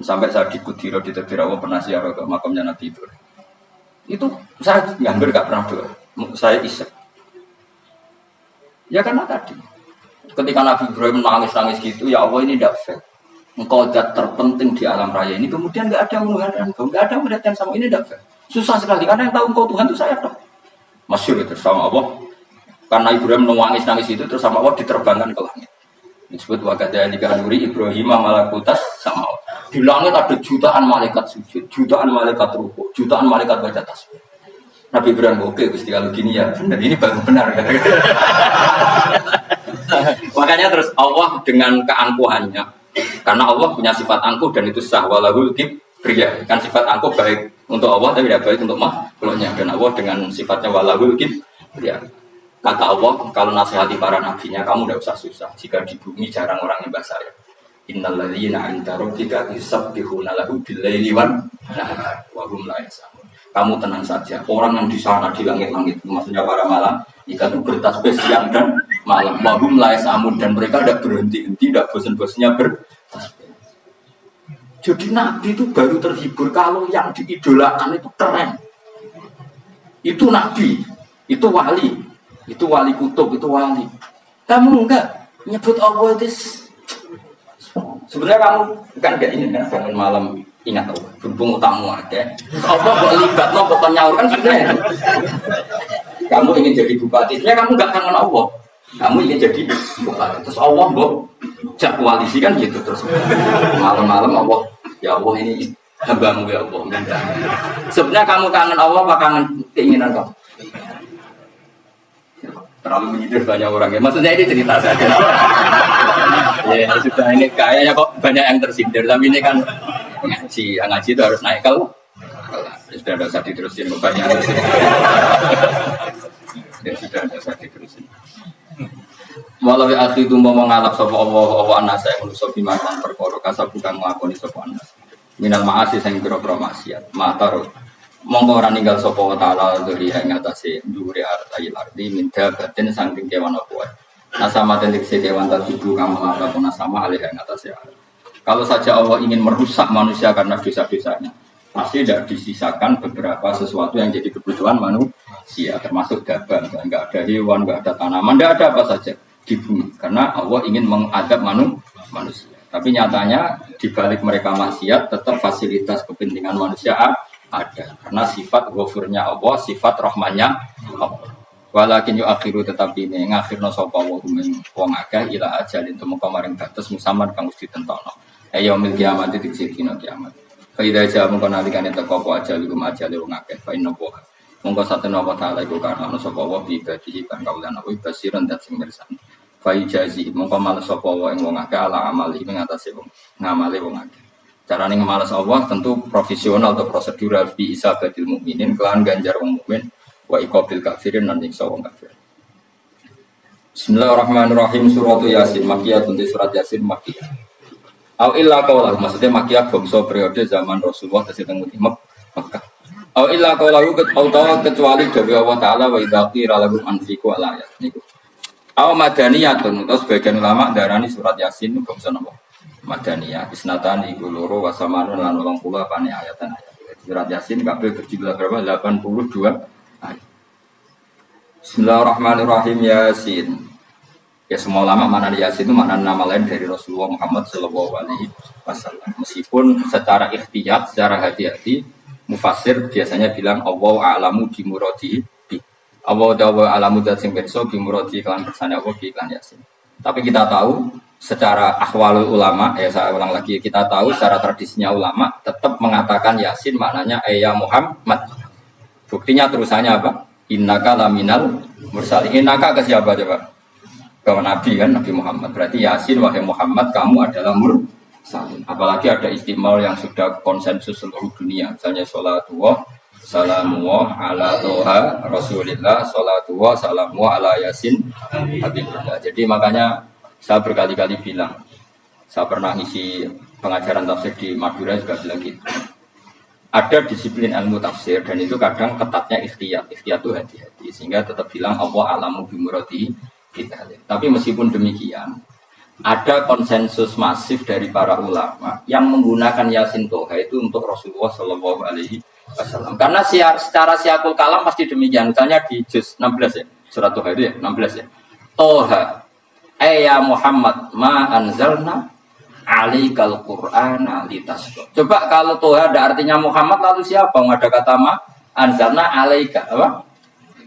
Sampai saya di Kudiro, di Tedirawa pernah ziarah ke makamnya Nabi Ibrahim. Itu saya hampir gak pernah doa. Saya isek. Ya karena tadi. Ketika Nabi Ibrahim nangis-nangis gitu, ya Allah ini tidak fair. Engkau zat terpenting di alam raya ini. Kemudian gak ada menghadap engkau. Gak ada perhatian sama ini tidak fair. Susah sekali. Karena yang tahu engkau Tuhan itu saya tahu. Masyhur itu sama Allah. Karena Ibrahim nangis-nangis itu terus sama Allah diterbangkan ke langit. Disebut wakadha likanuri Ibrahim malakutas sama Allah. Di langit ada jutaan malaikat sujud, jutaan malaikat rukuk, jutaan malaikat baca tasbih. Nabi Ibrahim oke Gusti kalau gini ya benar ini baru benar. Makanya terus Allah dengan keangkuhannya. Karena Allah punya sifat angkuh dan itu sah walahul kibriya. Kan sifat angkuh baik untuk Allah tapi tidak baik untuk makhluknya. Dan Allah dengan sifatnya walahul kibriya. Kata Allah, kalau nasihati para nabinya, kamu tidak usah susah. Jika di bumi jarang orang nyembah saya. Innalladzina 'inda rabbika yusabbihuna lahu bil-laili wan nahar wa hum la yas'amun. Kamu tenang saja. Orang yang di sana di langit-langit, maksudnya para malam, jika itu bertasbih siang dan malam, wa hum la yas'amun dan mereka tidak berhenti-henti, tidak bosan-bosannya bertasbih. Jadi Nabi itu baru terhibur kalau yang diidolakan itu keren. Itu Nabi, itu wali. Itu wali kutub, itu wali. Kamu enggak nyebut Allah itu. Sebenarnya kamu kan enggak ini kan bangun malam ingat Allah. Berhubung utamu aja. Allah kok libat no kok nyaur kan sebenarnya. Kamu ingin jadi bupati, sebenarnya kamu enggak kangen Allah. Kamu ingin jadi bupati. Terus Allah kok jak koalisi kan gitu terus. Malam-malam Allah, ya Allah ini hambamu ya Allah minta. Sebenarnya kamu kangen Allah apa kangen keinginan kamu? Terlalu menyindir banyak orang ya. Maksudnya ini cerita saja. Ya sudah ini kayaknya kok banyak yang tersindir. Tapi ini kan ngaji, yang ngaji itu harus naik kalau sudah ada usah diterusin banyak. Ya sudah ada usah diterusin. Walau akhi itu mau mengalap sapa Allah anasa yang manusa bimakan perkara kasab bukan nglakoni sapa anas. Minal ma'asi sing pira-pira maksiat. Matar monggo ora ninggal sapa wa taala dari ing atase dhuwure arti minta batin saking kewan apa wae. Nasama tendik kewan tubuh kamu apa nasama alih ing atase. Kalau saja Allah ingin merusak manusia karena dosa-dosanya, pasti tidak disisakan beberapa sesuatu yang jadi kebutuhan manusia, termasuk daban, enggak ada hewan, enggak ada tanaman, enggak ada apa saja di bumi karena Allah ingin mengadab manusia. Tapi nyatanya di balik mereka maksiat tetap fasilitas kepentingan manusia ada karena sifat ghafurnya Allah, sifat rahmannya Allah. Walakin yu akhiru tetapi ini ngakhirna sapa wa min wong akeh ila ajalin temeka maring batas musamman kang mesti tentono. Ayo mil kiamat diksi dina kiamat. Fa idza ja mongko nalikane teko apa ajal iku ajale wong akeh fa inna wa. Mongko satene apa taala iku kana sapa wa bi ibadihi kan kaulan apa basiran dat sing mirsani. Fa ijazi mongko males sapa wa ing wong akeh ala amali ing atase wong ngamale wong akeh. Carane ngemalas Allah tentu profesional atau prosedural bi isabatil mukminin kelan ganjar wong mukmin wa iqabil kafirin lan nyiksa wong kafir. Bismillahirrahmanirrahim. Surat Yasin Makkiyah, tentu surat Yasin Makkiyah. Au illa qaulahu, maksudnya Makkiyah bangsa periode zaman Rasulullah keseteng Mekah. Au illa qaulahu kecuali dari Allah Taala wa idza qira lahum anfiqu ala ayat niku. Au madaniyatun, terus sebagian ulama darani surat Yasin bangsa napa? Madaniyah. Isnatani iku loro wa samanun lan 80 pane ayatan ayat. Surat Yasin kabeh berjumlah berapa? 82 ayat. Bismillahirrahmanirrahim. Yasin. Ya semua ulama mana Yasin itu makna nama lain dari Rasulullah Muhammad Sallallahu Alaihi Wasallam. Meskipun secara ikhtiyat, secara hati-hati, mufassir biasanya bilang Allah a'lamu bi muradi bi. Allah a'lamu dat sing pirsa bi muradi kelan kersane Allah bi iklan Yasin. Tapi kita tahu secara ahwalul ulama, ya saya ulang lagi, kita tahu secara tradisinya ulama tetap mengatakan Yasin maknanya ya Muhammad. Buktinya terusannya apa? Innaka laminal mursalin. Innaka ke siapa coba? Ke Nabi kan, Nabi Muhammad. Berarti Yasin wahai Muhammad kamu adalah mursalin. Apalagi ada istimewa yang sudah konsensus seluruh dunia. Misalnya sholatullah salamullah ala toha rasulillah sholatullah salamullah ala Yasin Habibullah. Jadi makanya saya berkali-kali bilang, saya pernah ngisi pengajaran tafsir di Madura juga bilang gitu. Ada disiplin ilmu tafsir dan itu kadang ketatnya ikhtiyat. Ikhtiyat itu hati-hati sehingga tetap bilang Allah alamu bimurati kita. Tapi meskipun demikian, ada konsensus masif dari para ulama yang menggunakan Yasin Toha itu untuk Rasulullah Shallallahu Alaihi Wasallam. Karena secara siakul kalam pasti demikian. Misalnya di juz 16 ya, surat Toha itu ya 16 ya. Toha, ya Muhammad ma anzalna alikal Qur'ana litasqa. Coba kalau Toha ada artinya Muhammad lalu siapa? Ada kata ma anzalna alaika apa?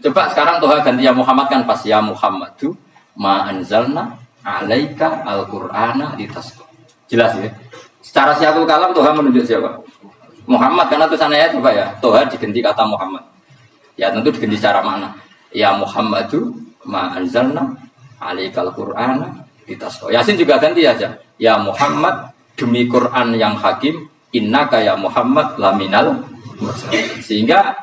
Coba sekarang Toha ganti ya Muhammad kan pas ya Muhammadu ma anzalna alaika al-Qur'ana litasqa. Jelas ya? Secara siakul kalam Toha menunjuk siapa? Muhammad karena tulisannya coba ya. Toha diganti kata Muhammad. Ya tentu diganti secara makna. Ya Muhammadu ma anzalna alaikal Qur'ana litasqa. Yasin juga ganti aja. Ya Muhammad demi Quran yang hakim innaka ya Muhammad laminal mursalin. Sehingga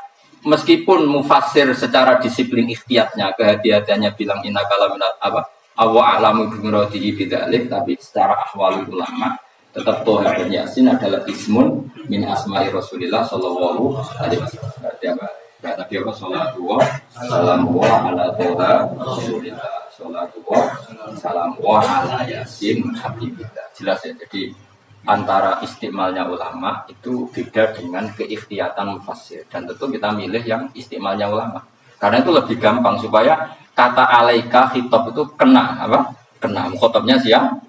meskipun mufassir secara disiplin ikhtiyatnya kehati-hatiannya bilang innaka laminal apa awa a'lamu bimuradihi bidzalik, tapi secara ahwal ulama tetap Toha dan Yasin adalah ismun min asma'i Rasulillah sallallahu alaihi wasallam. Berarti apa? Berarti apa? Salatullah salamullah ala Toha Rasulillah. Salam wa ala Yasin Habibillah. Jelas ya. Jadi antara istimalnya ulama itu beda dengan keikhtiyatan mufassir. Dan tentu kita milih yang istimalnya ulama. Karena itu lebih gampang supaya kata alaika khitab itu kena apa? Kena mukhatabnya siapa?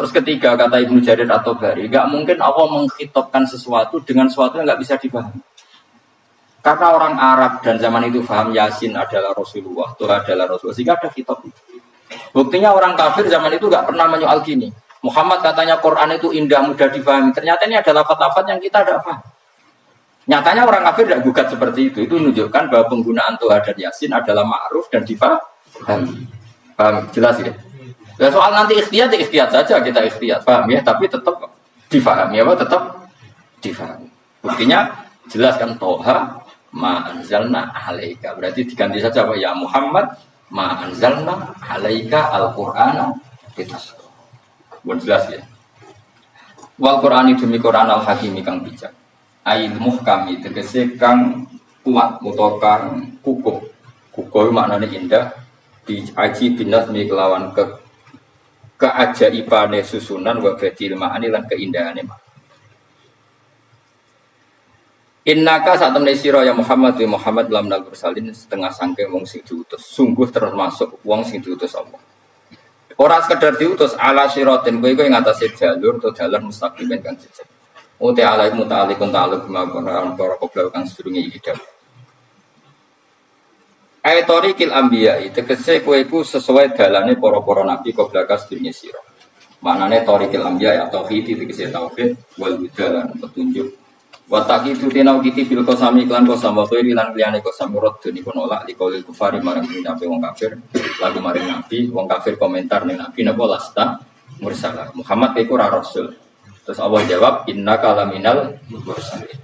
Terus ketiga kata Ibnu Jarir atau Bari, enggak mungkin Allah mengkhitabkan sesuatu dengan sesuatu yang enggak bisa dipahami. Karena orang Arab dan zaman itu paham Yasin adalah Rasulullah, Tuhan adalah Rasulullah, sehingga ada kitab itu. Buktinya orang kafir zaman itu gak pernah menyoal gini. Muhammad katanya Quran itu indah, mudah dipahami. Ternyata ini adalah lafaz-lafaz yang kita tidak paham. Nyatanya orang kafir tidak gugat seperti itu. Itu menunjukkan bahwa penggunaan Tuhan dan Yasin adalah ma'ruf dan difahami. Paham? Jelas ya? Ya soal nanti ikhtiyat saja kita ikhtiyat. Paham ya? Tapi tetap difahami. Ya, tetap difahami. Buktinya jelas kan Toha ma anzalna alaika, berarti diganti saja apa ya Muhammad ma anzalna alaika al-Qur'ana litasqa. Bukan jelas ya. Wal Qur'ani demi Qur'an al-Hakimi kang bijak. Ail muhkami tegese kang kuat mutokang kukuh. Kukuh maknane indah diaji binasmi kelawan keajaibane susunan wa badil ma'ani lan keindahane. Innaka saat temen sira ya Muhammad wa Muhammad lam nal mursalin setengah sangke wong sing diutus. Sungguh termasuk wong sing diutus Allah. Ora sekedar diutus ala siratin kowe ing atase jalur to dalan mustaqimin kang jejeg. Uti alaikum ta'alikun ta'aluk bima para qoblal kang sedurunge iki dawuh. Ayatoriqil anbiya tegese kowe iku sesuai dalane para-para nabi qoblaka sedurunge sira. Maknane tariqil anbiya ya tauhid tegese tauhid wal hudalan petunjuk. Wataki itu tenau kiti bil kosami iklan kosam waktu ini lan kliyane kosam murad deni penolak liqaulil kufari marang nabi wong kafir lagu maring nabi wong kafir komentar ning nabi napa lasta mursala Muhammad iku ora rasul. Terus Allah jawab innaka laminal mursalin.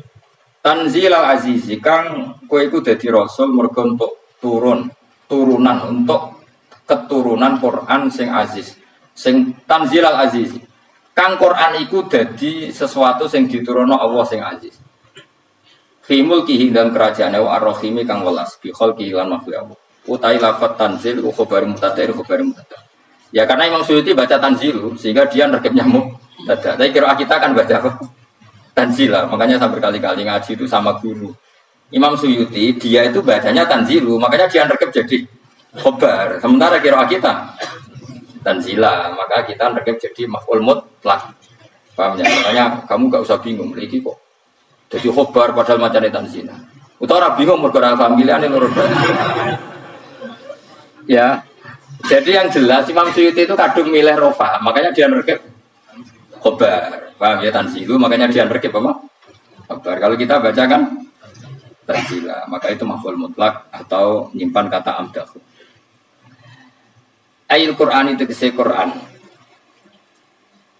Tanzilal aziz kang kowe iku dadi rasul mergo untuk turunan untuk keturunan Quran sing aziz, sing tanzilal aziz. Kang Quran iku dadi sesuatu sing diturunno Allah sing aziz. Fi mulkihi dalam kerajaane wa ar-rahimi kang welas bi khalqi lan makhluk. Utai lafat tanzil khabar mubtada khabar mubtada. Ya karena Imam Suyuti baca tanzilu sehingga dia nerkepnya mubtada. Tapi kira kita kan baca apa? Tanzila. Makanya saya berkali-kali ngaji itu sama guru. Imam Suyuti dia itu bacanya tanzilu, makanya dia nerkep jadi khabar. Sementara kira kita tanzila, maka kita nerkep jadi maf'ul mutlaq. Paham ya? Makanya kamu gak usah bingung iki kok. Jadi khabar padahal macane tanzila. Utawa bingung mergo ora paham pilihane loro. Ya, jadi yang jelas Imam Suyuti itu kadung milih rofa, makanya dia nerkep khobar, paham ya tanzilu, makanya dia nerkep apa? Khobar. Kalau kita baca kan tanzila, maka itu maf'ul mutlak atau nyimpan kata amdahu. Ayat Quran itu kisah Quran.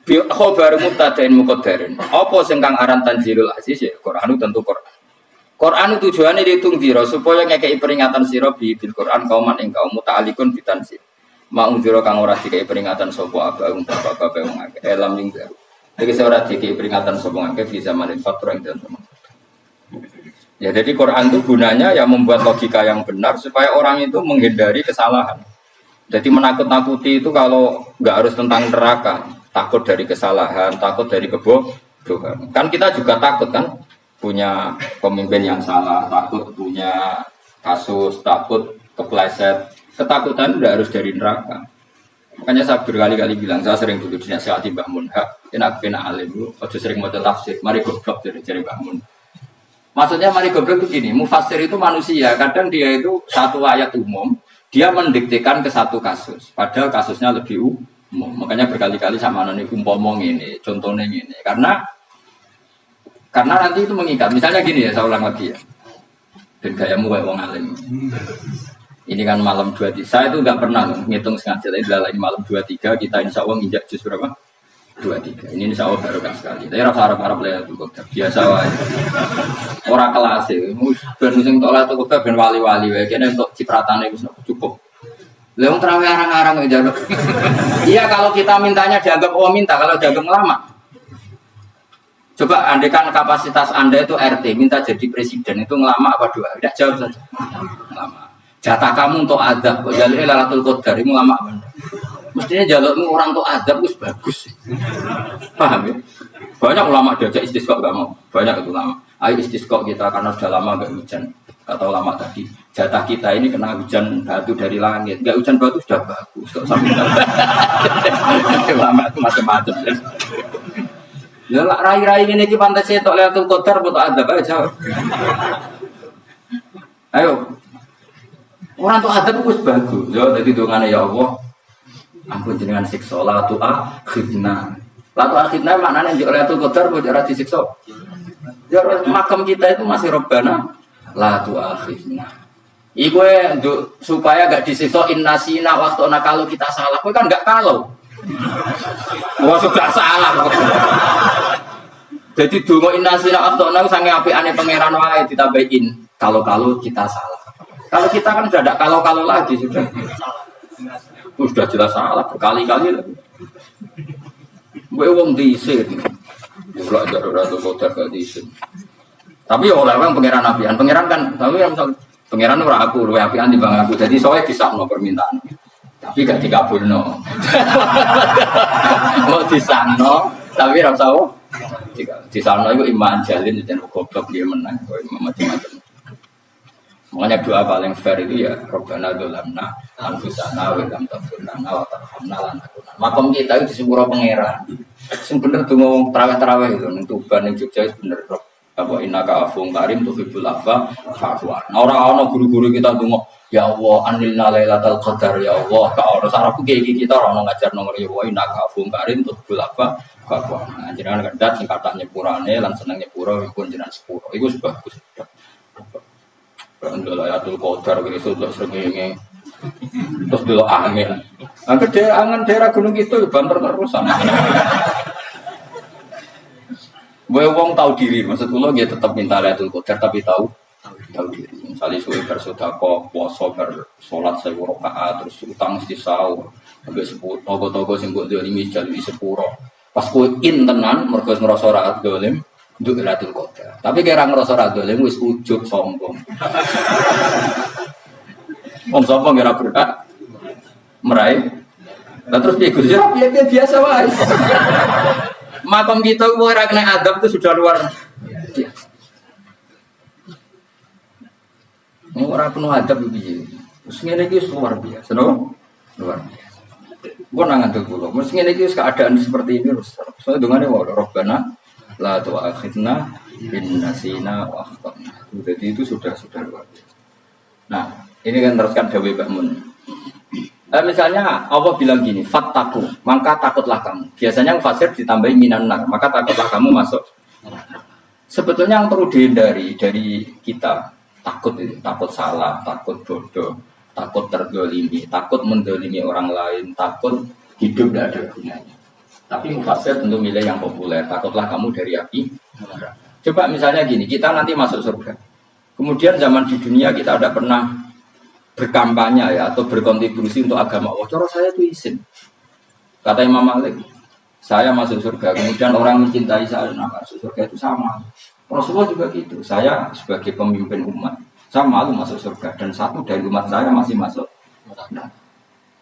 Bi khobar mubtada'in muqaddarin. Apa sing kang aran tanzilul aziz ya? Quran itu tentu Quran. Quran itu tujuannya dihitung diro supaya ngekei peringatan sira bil Quran kauman ing kaum muta'alikun bitanzil. Ma'ung diro kang ora dikei peringatan sapa abaung bapak-bapak wong akeh elam ning baru. Iki ora dikei peringatan sapa akeh fi zamanil fatra ing dalem. Ya jadi Quran itu gunanya ya membuat logika yang benar supaya orang itu menghindari kesalahan. Jadi menakut-nakuti itu kalau nggak harus tentang neraka, takut dari kesalahan, takut dari kebodohan. Kan kita juga takut kan? Punya pemimpin yang salah, takut punya kasus, takut kepleset. Ketakutan udah harus dari neraka. Makanya saya berkali-kali bilang, saya sering dulu dinasihati Mbah Mun, enak pena alim, ojo sering baca tafsir, mari goblok dari Mbah Mun. Maksudnya mari goblok itu gini, mufassir itu manusia, kadang dia itu satu ayat umum, dia mendiktekan ke satu kasus, padahal kasusnya lebih umum. Makanya berkali-kali sama nani umpomong ini, contohnya ini, karena nanti itu mengikat. Misalnya gini ya, saya ulang lagi ya. Dan gayamu kayak wong alim. Ini kan malam 23. Saya itu nggak pernah ngitung sengaja. Tapi ini malam 23 kita insya Allah nginjak jus berapa? 23. Ini insya Allah baru kan sekali. Tapi rasa harap-harap lah itu kok biasa wae. Orang kelas ya. Ben sing tolak itu kok ben wali-wali wae. Kene untuk cipratane wis cukup. Lah wong terawih arang-arang aja. Iya kalau kita mintanya dianggap minta, kalau dianggap lama. Coba andekan kapasitas Anda itu RT, minta jadi presiden, itu ngelama apa doa? Tidak jawab saja. Lama. Jatah kamu untuk adab, kok jalurnya Lailatul Qadar, itu ngelama apa? Mestinya jalurmu orang untuk adab itu bagus. Paham ya? Banyak ulama diajak istisqa gak mau. Banyak itu lama. Ayo istisqa kita karena sudah lama gak hujan. Kata ulama tadi, jatah kita ini kena hujan batu dari langit. Gak hujan batu sudah bagus. Kok sampai ulama itu macam-macam. Ya lah rai-rai ini ki pantas setok Lailatul Qadar butuh adab aja. Ayo. Orang tuh adab wis bagus. Yo dadi dongane ya Allah. Ampun jenengan siksa la tu akhidna. La tu akhidna maknane yo Lailatul Qadar kok ora disiksa. Ya makam kita itu masih Rabbana la tu akhidna. Iku supaya gak disiksa innasina waktu kalau kita salah. Kowe kan gak kalau. Wah sudah salah. Jadi donga innasina afdona sange apikane pangeran wae ditambahin kalau kita salah. Kalau kita kan sudah ada kalau lagi sudah. Sudah jelas salah berkali-kali lagi. Kowe wong diisin. Ora ora kok diisin. Tapi oleh wong pangeran apian. Pangeran kan tapi misal pangeran ora aku luwe apian timbang aku. Jadi soalnya disakno permintaan. Tapi gak dikabulno. Mau disano, tapi ra usah. Disano iku iman jalin dan goblok dia menang, macam-macam. Makanya doa paling fair itu ya Rabbana dzalamna anfusana wa lam taghfir lana wa tarhamna lanakunanna. Makom kita itu disepuro pangeran. Sing bener donga wong tarawih-tarawih itu ning Tuban ning Jogja bener apa innaka afuwun karim tuhibbul afwa fa'fu anna. Ora ana guru-guru kita donga ya Allah, anilna Lailatul Qadar ya Allah. Ka ora sarafku iki kita ora ngajar nomor ya Allah innaka afuwun karim tuhibbul afwa fa'fu anna. Jenengan kendhat sing kathah nyepurane lan seneng nyepuro pun jenengan sepuro. Iku bagus. Lailatul Qadar iki untuk srengenge. Terus delok angin. Angger angen daerah gunung itu banter terus sama. Wong tahu diri, maksud kula nggih tetep minta Lailatul Qadar tapi tahu diri. Misalnya suwe bersedekah, puasa sholat 1000 rakaat terus utang mesti sahur sampai 10 togo-togo sing mbok dolimi jalui sepuro. Pas kowe tenan mergo ngrasa ora dolim nduk Lailatul Qadar. Tapi kira ngrasa ora dolim wis ujug sombong. Wong sombong ora berhak meraih. Lah terus piye Gus? Ya biasa wae. Makom kita ora kena adab itu sudah luar biasa. Ora penuh adab piye. Wis ngene iki luar biasa, no? Luar biasa. Gue nangan tuh pulau. Mesti ini keadaan seperti ini terus. Soalnya dengan ini Rabbana la tu'akhidna bin nasina wa akhtana. Jadi itu sudah luar biasa. Nah, ini kan teruskan Dawe Bahmun. Misalnya Allah bilang gini, fattaku, maka takutlah kamu. Biasanya fasir ditambahi minan nar, maka takutlah kamu masuk. Sebetulnya yang perlu dihindari dari kita takut itu, takut salah, takut bodoh. Takut terdolimi, takut mendolimi orang lain, takut hidup tidak ada gunanya. Tapi mufasir tentu milih yang populer. Takutlah kamu dari api. Coba misalnya gini, kita nanti masuk surga. Kemudian zaman di dunia kita tidak pernah berkampanye ya atau berkontribusi untuk agama Allah. Cara saya itu izin. Kata Imam Malik, saya masuk surga. Kemudian orang mencintai saya, nah masuk surga itu sama. Rasulullah juga gitu. Saya sebagai pemimpin umat. Saya malu masuk surga dan satu dari umat saya masih masuk neraka.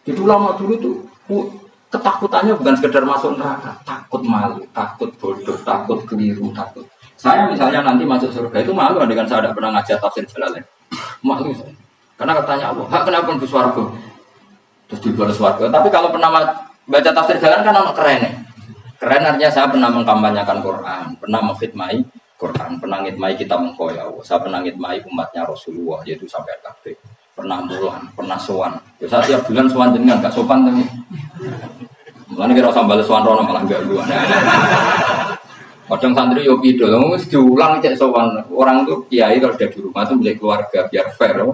Jadi ulama dulu tuh ketakutannya bukan sekedar masuk neraka, takut malu, takut bodoh, takut keliru, takut. Saya misalnya nanti masuk surga itu malu dengan saya tidak pernah ngajar tafsir Jalalain. Malu saya. Karena katanya Allah, hak kenapa pun ke surga? Terus di luar surga. Tapi kalau pernah baca tafsir Jalalain kan anak keren ya. Keren artinya saya pernah mengkampanyekan Quran, pernah mengkhidmati Quran, pernah ngitmai kita mengkoya Allah. Saya pernah ngitmai umatnya Rasulullah, yaitu sampai kabeh. Pernah bulan, pernah sowan. Ya saya tiap bulan sowan jenengan gak sopan tapi. Mulane kira sambal sowan rono malah gak luan. Kadang santri yo pido, wis diulang cek sowan. Orang itu kiai kalau sudah di rumah itu milik keluarga biar fair.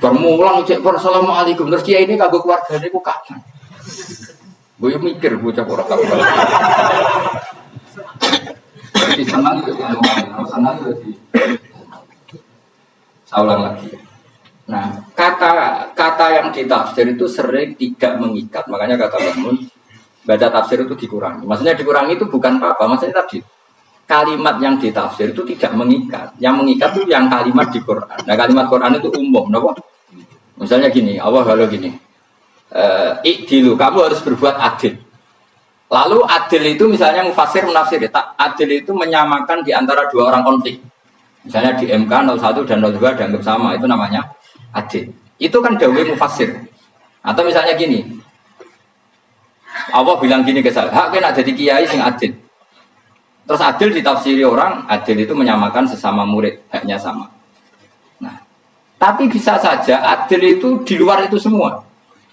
Bermulang cek assalamualaikum terus kiai ini kagok keluargane ku kapan. Boyo mikir bocah ora kapan. Di sana itu saya ulang lagi. Nah, kata yang ditafsir itu sering tidak mengikat. Makanya kata Bahmun, baca tafsir itu dikurangi. Maksudnya dikurangi itu bukan apa-apa. Maksudnya tadi kalimat yang ditafsir itu tidak mengikat. Yang mengikat itu yang kalimat di Quran. Nah, kalimat Quran itu umum, kenapa? Misalnya gini, Allah kalau gini, ikdilu, kamu harus berbuat adil. Lalu adil itu misalnya mufasir menafsir ya, adil itu menyamakan di antara dua orang konflik. Misalnya di MK 01 dan 02 dianggap sama, itu namanya adil. Itu kan dawai mufasir. Atau misalnya gini, Allah bilang gini ke saya, hak kena jadi kiai sing adil. Terus adil ditafsiri orang, adil itu menyamakan sesama murid, haknya sama. Nah, tapi bisa saja adil itu di luar itu semua.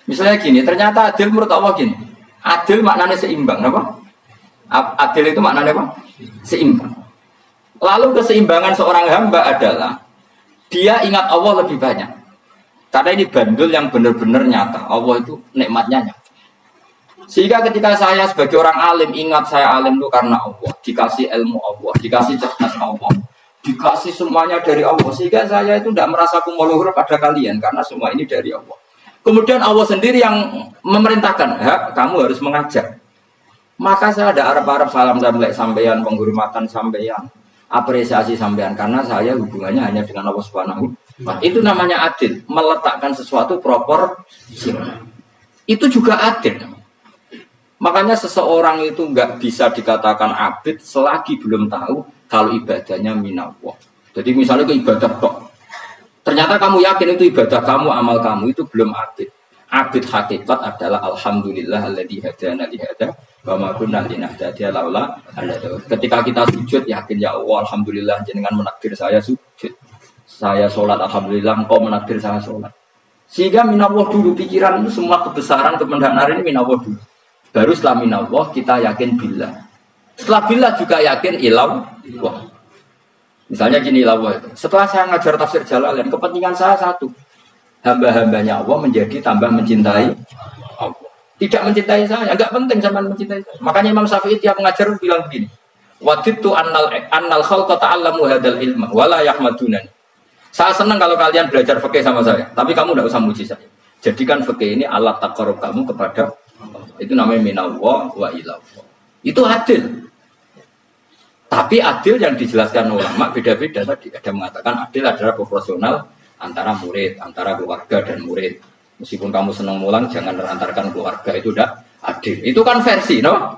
Misalnya gini, ternyata adil menurut Allah gini. Adil maknanya seimbang, apa? Adil itu maknanya apa? Seimbang. Lalu keseimbangan seorang hamba adalah dia ingat Allah lebih banyak. Karena ini bandul yang benar-benar nyata. Allah itu nikmatnya nyata. Sehingga ketika saya sebagai orang alim ingat saya alim itu karena Allah, dikasih ilmu Allah, dikasih cerdas Allah, dikasih semuanya dari Allah. Sehingga saya itu tidak merasa kumuluhur pada kalian karena semua ini dari Allah. Kemudian Allah sendiri yang memerintahkan, kamu harus mengajar. Maka saya ada Arab salam sampeyan, penghormatan sampeyan, apresiasi sampeyan karena saya hubungannya hanya dengan Allah Subhanahu. Itu namanya adil, meletakkan sesuatu proporsional. Itu juga adil. Makanya seseorang itu nggak bisa dikatakan abid selagi belum tahu kalau ibadahnya minallah. Jadi misalnya ke ibadah tok. Ternyata kamu yakin itu ibadah kamu, amal kamu itu belum abid. Abid hakikat adalah alhamdulillah alladzi hadana li hada wa ma kunna linahtadiya laula an. Ketika kita sujud yakin ya Allah alhamdulillah jenengan menakdir saya sujud. Saya sholat alhamdulillah engkau menakdir saya sholat. Sehingga minallah dulu pikiran itu semua kebesaran kebenaran ini minallah dulu. Baru setelah minallah kita yakin billah. Setelah billah juga yakin ilallah. Misalnya gini lah, setelah saya ngajar tafsir Jalalain, kepentingan saya satu, hamba-hambanya Allah menjadi tambah mencintai Allah. Tidak mencintai saya, enggak penting zaman mencintai saya. Makanya Imam Syafi'i tiap mengajar bilang begini, wadidtu annal khalqa ta'allamu hadal ilma wala yahmadunani. Saya senang kalau kalian belajar fikih sama saya, tapi kamu enggak usah muji saya. Jadikan fikih ini alat taqarrub kamu kepada Allah. Itu namanya minallah wa ilallah. Itu adil. Tapi adil yang dijelaskan ulama beda-beda tadi. Ada mengatakan adil adalah proporsional antara murid, antara keluarga dan murid. Meskipun kamu senang mulang, jangan terantarkan keluarga, itu udah adil. Itu kan versi, no?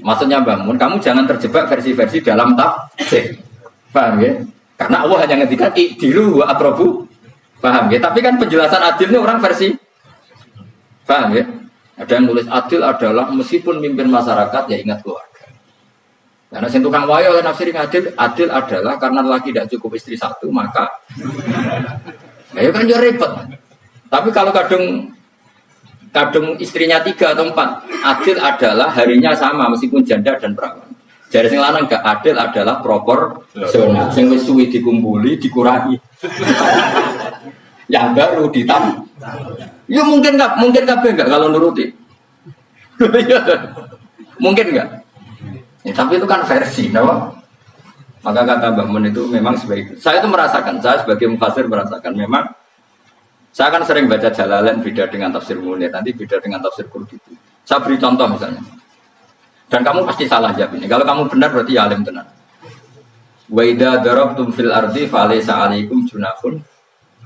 Maksudnya bangun, kamu jangan terjebak versi-versi dalam tafsir. Paham ya? Karena Allah hanya ngendikan i'dilu wa aqrabu. Paham ya? Tapi kan penjelasan adilnya orang versi. Paham ya? Ada yang nulis adil adalah meskipun mimpin masyarakat ya ingat keluarga. Karena sen tukang wayo nafsirin adil adalah karena laki tidak cukup istri satu, maka ya kan jadi repot. Tapi kalau kadung istrinya 3 atau 4, adil adalah harinya sama meskipun janda dan perawan. Jadi sing lanang gak adil adalah proporsional. Sing wis suwi dikumpuli dikurangi. Yang baru ditambah. Ya mungkin kabeh enggak kalau nuruti. Mungkin enggak? Ya, tapi itu kan versi, no? Maka kata Mbak Mun itu memang sebaik. Saya itu merasakan, saya sebagai mufasir merasakan memang. Saya kan sering baca Jalalain beda dengan tafsir Munir, nanti beda dengan tafsir Qurtubi. Saya beri contoh misalnya. Dan kamu pasti salah jawab ini. Kalau kamu benar berarti alim tenan. Wa idza darabtum fil ardi falaysa 'alaikum junahun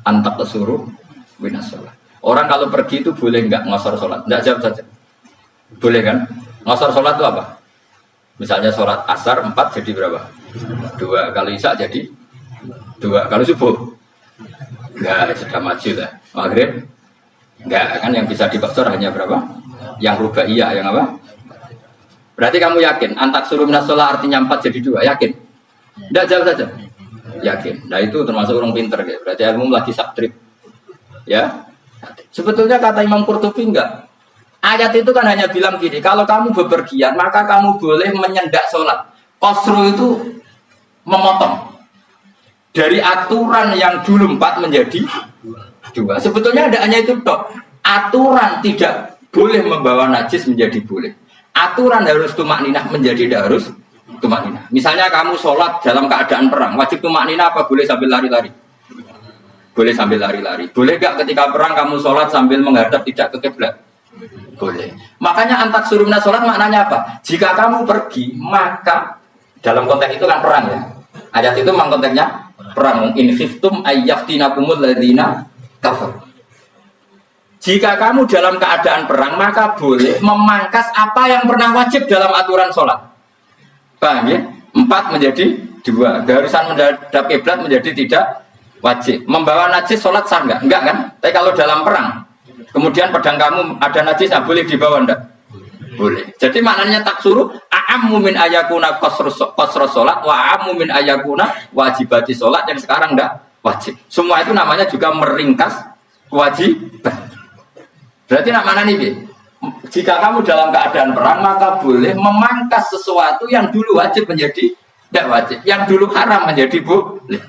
an taqsuru minas shalah. Orang kalau pergi itu boleh enggak ngosor salat? Enggak, jawab saja. Boleh kan? Ngosor salat itu apa? Misalnya salat asar 4 jadi berapa? 2. Kalau isya jadi 2. Kalau subuh enggak, sudah maju lah. Maghrib enggak, kan yang bisa dibakar hanya berapa? Yang rubaiyah, yang apa? Berarti kamu yakin antak suruh minas shalah artinya 4 jadi 2, yakin? Enggak, jawab saja. Yakin. Nah itu termasuk orang pinter gitu. Berarti ilmu lagi subtrip. Ya. Sebetulnya kata Imam Qurtubi enggak. Ayat itu kan hanya bilang gini, kalau kamu bepergian maka kamu boleh menyendak sholat. Qasru itu memotong. Dari aturan yang dulu 4 menjadi 2. Sebetulnya ada hanya itu tok. Aturan tidak boleh membawa najis menjadi boleh. Aturan harus tumakninah menjadi tidak harus tumakninah. Misalnya kamu sholat dalam keadaan perang, wajib tumakninah apa boleh sambil lari-lari? Boleh sambil lari-lari. Boleh gak ketika perang kamu sholat sambil menghadap tidak ke kiblat? Boleh. Makanya antak surumna sholat maknanya apa? Jika kamu pergi, maka dalam konteks itu kan perang ya. Ayat itu memang konteksnya perang. In khiftum ayyaftinakumul ladzina kafar. Jika kamu dalam keadaan perang, maka boleh memangkas apa yang pernah wajib dalam aturan sholat. Paham ya? 4 menjadi 2. Keharusan menghadap kiblat menjadi tidak wajib. Membawa najis sholat sah enggak? Enggak kan? Tapi kalau dalam perang, kemudian pedang kamu ada najisnya, boleh dibawa enggak? Boleh. Jadi maknanya tak suruh a'ammu min ayakuna qasra sholat wa a'ammu min ayakuna wajibati sholat yang sekarang enggak wajib. Semua itu namanya juga meringkas kewajiban. Berarti nak mana nih? Jika kamu dalam keadaan perang maka boleh memangkas sesuatu yang dulu wajib menjadi tidak wajib, yang dulu haram menjadi boleh.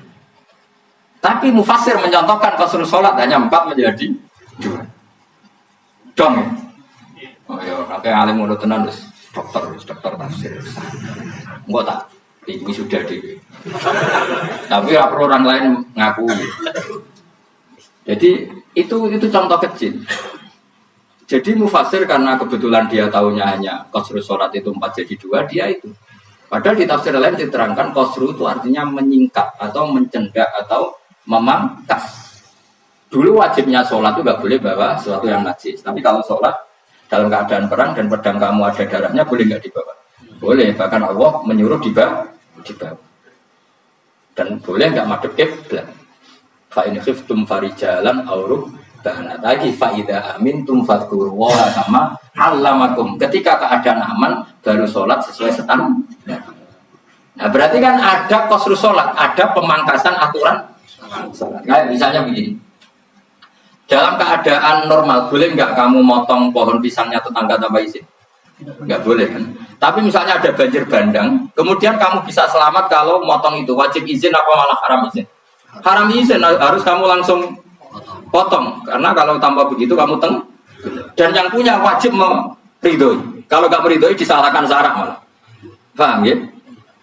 Tapi mufassir mencontohkan qasrul sholat hanya 4 menjadi 2. Dong. Oh ya, kakek alim ngono tenan wis dokter tafsir. Enggak tak ini sudah di. Tapi orang lain ngaku. Jadi itu contoh kecil. Jadi mufassir karena kebetulan dia tahunya hanya qasrul sholat itu 4 jadi 2, dia itu. Padahal di tafsir lain diterangkan qasru itu artinya menyingkat atau mencendak atau memangkas. Dulu wajibnya sholat itu nggak boleh bawa sesuatu yang najis. Tapi kalau sholat dalam keadaan perang dan pedang kamu ada darahnya boleh nggak dibawa? Boleh. Bahkan Allah menyuruh dibawa. Dan boleh nggak madhep kiblat. Fa in khiftum farijalan aw Bahana lagi faida amintum fadhkuru wa kama 'allamakum. Ketika keadaan aman baru sholat sesuai standar. Nah berarti kan ada qasrul sholat, ada pemangkasan aturan sholat. Kayak misalnya begini. Dalam keadaan normal boleh nggak kamu motong pohon pisangnya tetangga tanpa izin? Nggak boleh kan? Tapi misalnya ada banjir bandang, kemudian kamu bisa selamat kalau motong itu wajib izin apa malah haram izin? Haram izin, harus kamu langsung potong, karena kalau tanpa begitu kamu dan yang punya wajib meridoi. Kalau nggak meridoi disalahkan syarak malah. Paham ya?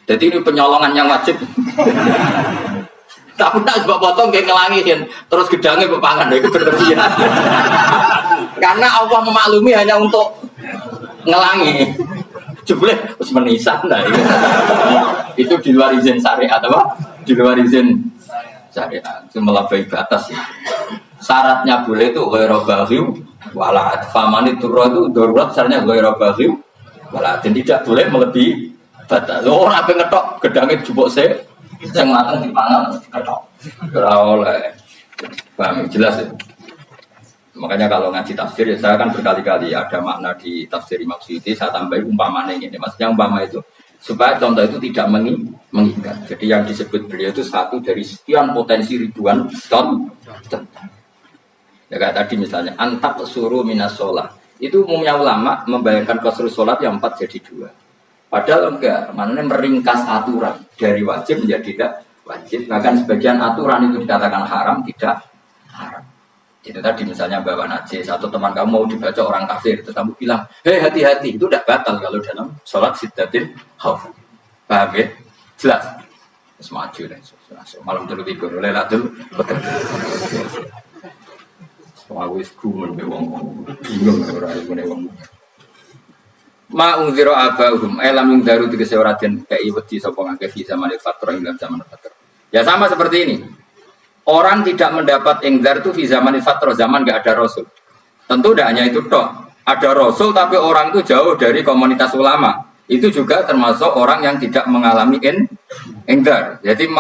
Jadi ini penyolongan yang wajib. Tapi tak sebab potong kayak ngelangin, terus gedangnya bepangan itu berlebihan. Karena Allah memaklumi hanya untuk ngelangi. Jebule terus menisan nah itu di luar izin syariat apa? Di luar izin syariat. Itu melampaui batas ya. Syaratnya boleh itu ghairu baghiw wala faman itu darurat syaratnya ghairu baghiw wala tidak boleh melebihi batas. Ora ape ngetok gedangnya jupuk sing mateng dipangan diketok. Ora oleh. Paham jelas ya? Makanya kalau ngaji tafsir ya saya kan berkali-kali ada makna di tafsir Imam Suyuti saya tambahin umpamanya ini. Maksudnya umpama itu supaya contoh itu tidak mengikat. Jadi yang disebut beliau itu satu dari sekian potensi ribuan contoh. Ya kayak tadi misalnya antak suruh minas sholat. Itu umumnya ulama membayangkan qasrul sholat yang 4 jadi 2. Padahal enggak, maknanya meringkas aturan dari wajib menjadi tidak wajib. Bahkan sebagian aturan itu dikatakan haram, tidak haram. Itu tadi misalnya bawa najis atau teman kamu mau dibaca orang kafir terus kamu bilang, hei hati-hati, itu tidak batal kalau dalam sholat siddatin khauf. Paham ya? Jelas. Terus maju dan malam terus tidur, lelatul betul. Semua wis gumun be wong bingung ora ngene wong. Ma unzira abahum elam ing daru tegese ora den kei wedi sapa ngake fi zaman al-fatra ing zaman al-fatra. Ya sama seperti ini. Orang tidak mendapat ingdar itu di zaman Fatrah, zaman nggak ada Rasul. Tentu tidak hanya itu toh. Ada Rasul tapi orang itu jauh dari komunitas ulama. Itu juga termasuk orang yang tidak mengalami ingdar. Jadi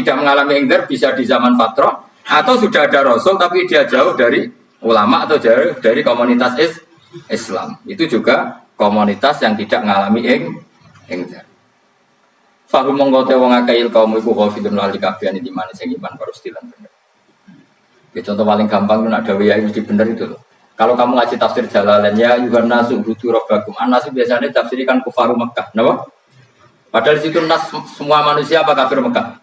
tidak mengalami ingdar bisa di zaman Fatrah atau sudah ada Rasul tapi dia jauh dari ulama atau jauh dari komunitas Islam. Itu juga komunitas yang tidak mengalami ingdar. Fahum mengkote wong akail kaum iku khafidun lali kafian di mana sing iman parustilan bener. Ya contoh paling gampang itu nak dawe ya mesti bener itu loh. Kalau kamu ngaji tafsir Jalalain ya yuhan nasu butu rabbakum. An-nasu biasanya tafsirikan kufaru Mekah, napa? Padahal di situ nas semua manusia apa kafir Mekah?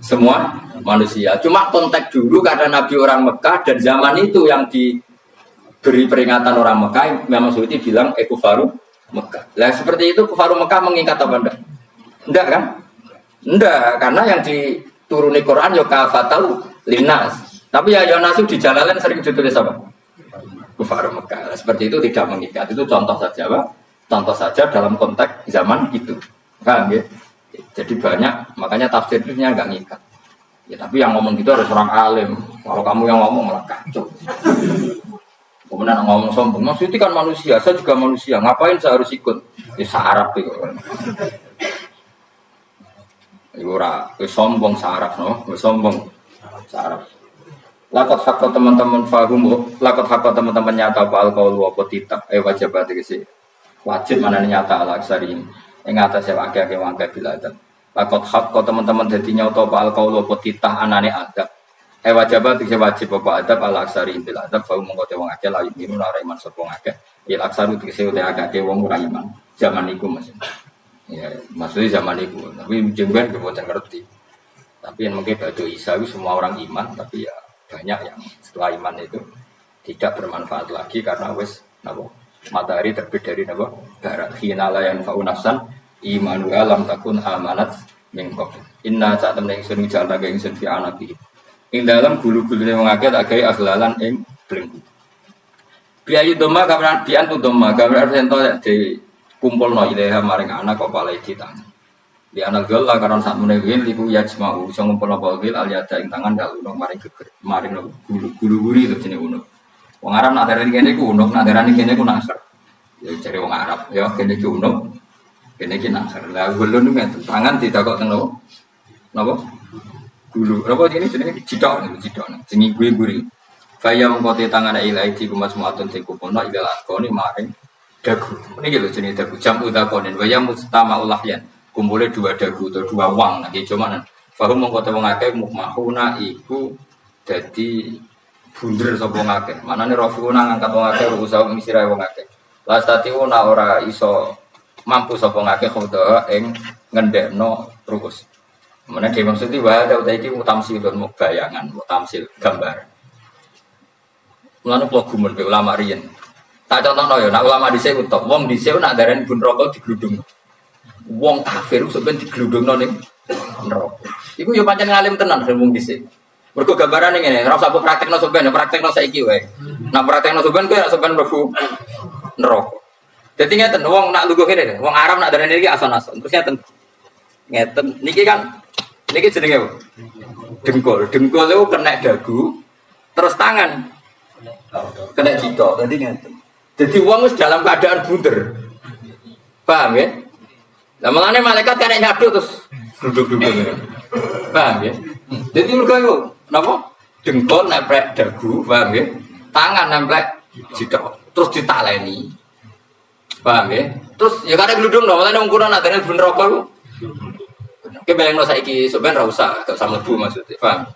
Semua manusia. Cuma konteks dulu karena Nabi orang Mekah dan zaman itu yang diberi peringatan orang Mekah memang Suyuti bilang kufaru Mekah. Lah seperti itu kufaru Mekah mengikat apa enggak? Enggak kan? Enggak, karena yang dituruni Quran ya kafatal linnas. Tapi ya nasu di Jalalain sering ditulis apa? Kufar Mekah. Seperti itu tidak mengikat. Itu contoh saja, Pak. Contoh saja dalam konteks zaman itu. Paham ya? Jadi banyak, makanya tafsirnya enggak ngikat. Ya tapi yang ngomong gitu harus orang alim. Kalau kamu yang ngomong malah kacau. Kemudian ngomong sombong, maksudnya kan manusia, saya juga manusia. Ngapain saya harus ikut? Ya Arab itu. Ora, sombong saraf no, sombong saraf. Lakot hakot teman-teman fahum, lakot hakot teman-teman nyata pak alkohol apa titah, wajib berarti sih. Wajib mana nyata alaksari yang atas saya pakai wangkai biladan. Lakot hakot teman-teman jadi nyata pak alkohol apa titah anane adab. Wajib berarti sih wajib apa adab alaksari biladan. Fahum mengkote wong akeh layu ini nuraiman sopong akeh. Ilaksari itu sih udah agak wong uraiman. Zaman itu masih. Ya, maksudnya zaman itu, tapi jengben kebuatan ngerti. Tapi yang mungkin batu Isa itu semua orang iman, tapi ya banyak yang setelah iman itu tidak bermanfaat lagi karena wes nabo matahari terbit dari nabo barat. Hinala yang faunafsan imanu alam takun amanat mengkok. Inna saat temen ingsun jalan agak ingsun fi anabi. Ing dalam gulu-gulu yang mengaget agak aglalan ing belenggu. Biayu doma kapan biantu doma kapan sento di kumpul no ilaha maring anak kok palai di tangan. Di anak gel lah karena saat menewin liku yajmau so ngumpul no gel aliada ing tangan gak unuk maring geger maring no gulu-guri itu jenis unuk. Wong Arab nak darani kene ku unuk, nak darani kene ku nasr. Ya cari wong Arab, ya kene ku unuk, kene ki nasr. Lah gulun itu tangan ditakok teng nopo? Napa? Gulu. Napa jenenge jenenge cidok sing guri-guri. Faya mengkote tangan ilahi di kumas muatun sing kupono ila askoni maring dagu. Ini gitu jenis dagu jam utakonin. Waya mustama ulahyan. Kumpulnya 2 dagu atau 2 wang. Nanti cuman fahum mengkota mengakeh mukmahuna iku jadi bunder sapa ngakeh. Manane rafiuna ngangkat wong akeh usaha misira wong akeh. Lastatiuna ora iso mampu sapa ngakeh khoda ing ngendekno rukus. Meneh dhewe maksudé wae ada iki mutamsilun mubayangan, mutamsil gambar. Mulane kula gumun be ulama riyen. Tak contohno ya, nak ulama dhisik utek, wong dhisik nak darani bun rokok digludung. Wong kafir sampeyan digludungno ning neraka. Iku yo pancen ngalim tenan wong dhisik. Mergo gambaran ngene, ora usah praktekno sampeyan, praktekno saiki wae. Nah praktekno sampeyan kowe ora sampeyan mlebu neraka. Dadi ngeten wong nak lungguh ngene, wong Arab nak darani iki ason-ason. Terus ngeten niki kan niki jenenge apa? Dengkul. Dengkul itu kena dagu, terus tangan kena jito. Dadi ngeten. Jadi wong wis dalam keadaan bunder. Paham ya? Lah mulane malaikat kena nyaduk terus duduk-duduk ngene. Paham ya? Jadi mergo napa? Dengkul nempel dagu, paham ya? Tangan nempel jito, terus ditaleni. Paham ya? Terus ya kadang gludung dong, mulane wong kuno nak dene ben rokok ku. Ki bayangno saiki sampean ra usah gak sama bu maksudnya, paham?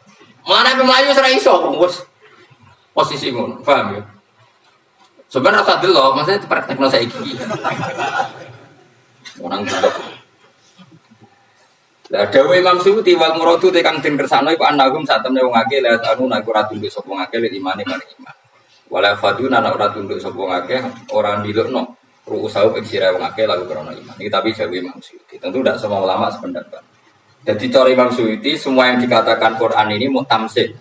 Mulane pemayu ora iso wis posisi ngono, paham ya? Sampean ra usah delok, maksudnya praktekno saiki. Orang delok. Lah dawuh Imam Suyuti wal muradu te kang den kersane iku anagum satemene wong akeh lewat anu nek ora tunduk sapa ngakeh lek imane maring iman. Wala faduna nek ora tunduk sapa ngakeh ora ndilukno ruusau ing sira wong akeh lalu krana iman. Iki tapi dawuh Imam Suyuti. Tentu tidak semua ulama sependapat. Jadi cara Imam Suyuti semua yang dikatakan Quran ini mutamsil.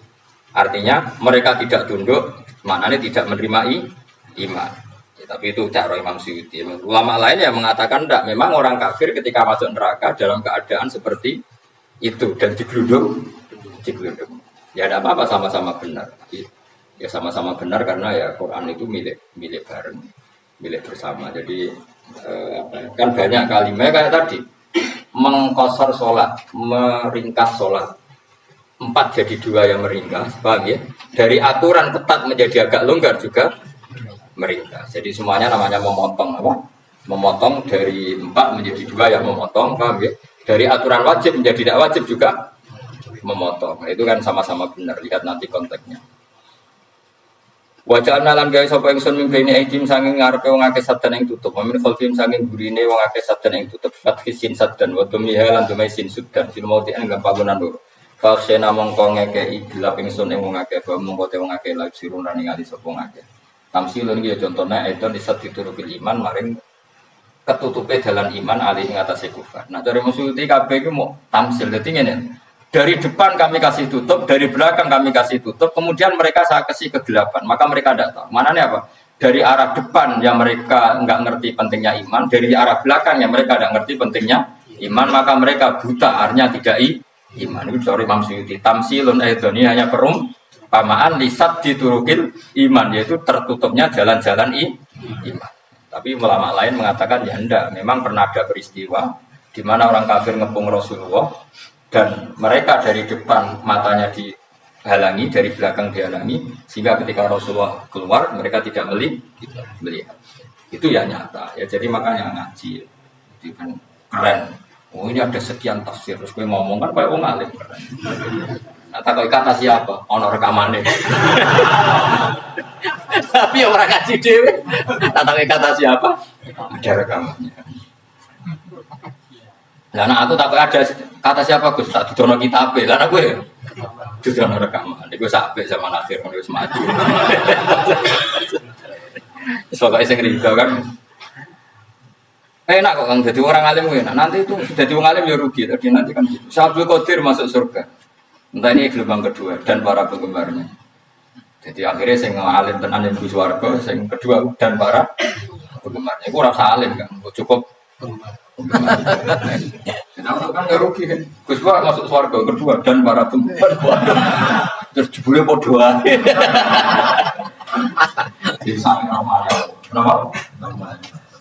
Artinya mereka tidak tunduk, maknanya tidak menerima iman. Tapi itu cara Imam Suyuti. Ulama lain yang mengatakan tidak. Memang orang kafir ketika masuk neraka dalam keadaan seperti itu dan digelundung. Ya tidak apa-apa sama-sama benar. Ya sama-sama benar karena ya Quran itu milik bareng, milik bersama. Jadi kan banyak kalimat kayak tadi mengkosor sholat, meringkas sholat. 4 jadi 2 yang meringkas, paham ya? Dari aturan ketat menjadi agak longgar juga meringkas. Jadi semuanya namanya memotong apa? Memotong dari 4 menjadi 2 yang memotong, paham ya? Dari aturan wajib menjadi tidak wajib juga memotong. Nah, itu kan sama-sama benar. Lihat nanti konteksnya. Wajah analan guys sapa ingsun mimpini aidim sanging ngarepe wong akeh sadan ing tutup. Mamin khalfim sanging burine wong akeh sadan ing tutup. Fathisin sadan wa tumiha lan dumaisin sudan fil maudi an gampagunan lur. Faksena mongko ngekeki gelap ingsun ing wong akeh wa mongko te wong akeh lak sirun lan ningali sapa wong akeh. Tamsilun iki contohnya itu disat diturukil iman maring ketutupe dalan iman alih ing atase kufar. Nah cara musuti kabeh iku mau tamsil. Dadi ngene. Dari depan kami kasih tutup, dari belakang kami kasih tutup, kemudian mereka saya kasih kegelapan, maka mereka tidak tahu. Mananya apa? Dari arah depan yang mereka nggak ngerti pentingnya iman, dari arah belakang yang mereka tidak ngerti pentingnya iman, maka mereka buta, artinya tidak iman. Itu sorry Imam Suyuti. Tamsilun ini hanya perumpamaan lisat diturukil iman, yaitu tertutupnya jalan-jalan iman. Tapi ulama lain mengatakan ya enggak, memang pernah ada peristiwa di mana orang kafir ngepung Rasulullah. Dan mereka dari depan matanya dihalangi, dari belakang dihalangi, sehingga ketika Rasulullah keluar mereka tidak melihat. Itu ya nyata. Ya jadi makanya ngaji, itu kan keren. Oh ini ada sekian tafsir, terus gue ngomong kan kayak wong alim keren. Nah, tak kata siapa? Ono rekamannya. Tapi orang ngaji dewe. Tak kata siapa? Ada rekamannya. Lah aku tak ada kata siapa Gus tak didono kitabe. Lah gue didono rekaman. Iku sampe zaman akhir wis maju. Soale sing riba kan. Enak kok Kang jadi orang alim enak. Nanti itu jadi orang alim ya rugi tapi nanti kan gitu. Syabul Qadir masuk surga. Entah ini gelombang kedua dan para penggemarnya. Jadi akhirnya sing alim tenan ibu swarga, sing kedua dan para penggemarnya. Iku ora alim kan. Cukup kenapa kan nggak rugi kan? Gus Pak masuk surga kedua dan para penggemar terus jebule podo ae. Kenapa?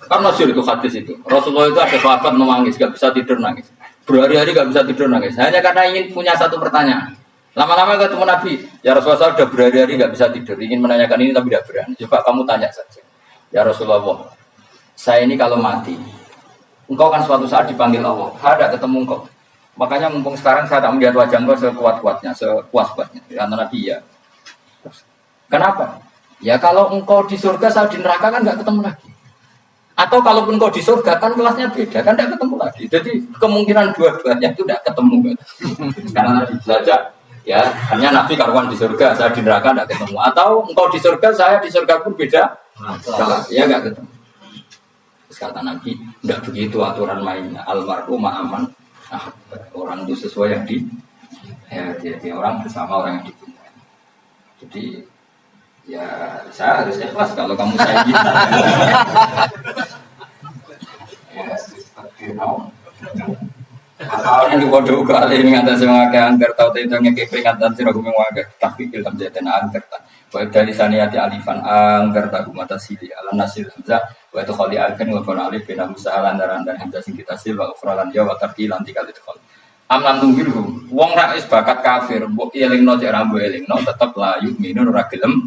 Kan masih itu hadis itu. Rasulullah itu ada sahabat menangis, gak bisa tidur nangis. Berhari-hari gak bisa tidur nangis. Hanya karena ingin punya satu pertanyaan. Lama-lama ketemu Nabi, ya Rasulullah sudah berhari-hari gak bisa tidur, ingin menanyakan ini tapi tidak berani. Coba kamu tanya saja. Ya Rasulullah, saya ini kalau mati. Engkau kan suatu saat dipanggil Allah, ada ketemu engkau. Makanya mumpung sekarang saya tak melihat wajah engkau sekuat-kuatnya, sepuas-puasnya. Karena Nabi ya. Kenapa? Ya kalau engkau di surga, saya di neraka kan nggak ketemu lagi. Atau kalaupun engkau di surga kan kelasnya beda, kan nggak ketemu lagi. Jadi kemungkinan dua-duanya itu nggak ketemu. Karena Nabi saja, ya hanya Nabi karuan di surga, saya di neraka nggak ketemu. Atau engkau di surga, saya di surga pun beda. Ya nggak ketemu. Kata Nabi, tidak begitu aturan mainnya. Almarhum ma'aman. Nah, orang itu sesuai yang Ya, jadi orang bersama orang yang dicintai. Jadi ya saya harus ikhlas kalau kamu saya cinta. Ya, seperti itu. Asalnya di bodoh kali ini ngata semua ke angker tahu itu ngeke peringatan sih aku mengajar tapi film jadian angker tak baik dari saniati alifan angker tak mata sidi ala nasir hamzah wa itu khali alkan wa qala alif bin musahalan dan hamzah sing kita sil wa ufralan jawa tapi lanti kali itu khali amlan tunggu wong ra wis bakat kafir mbok elingno cek rambo elingno tetep la yu'minun ora gelem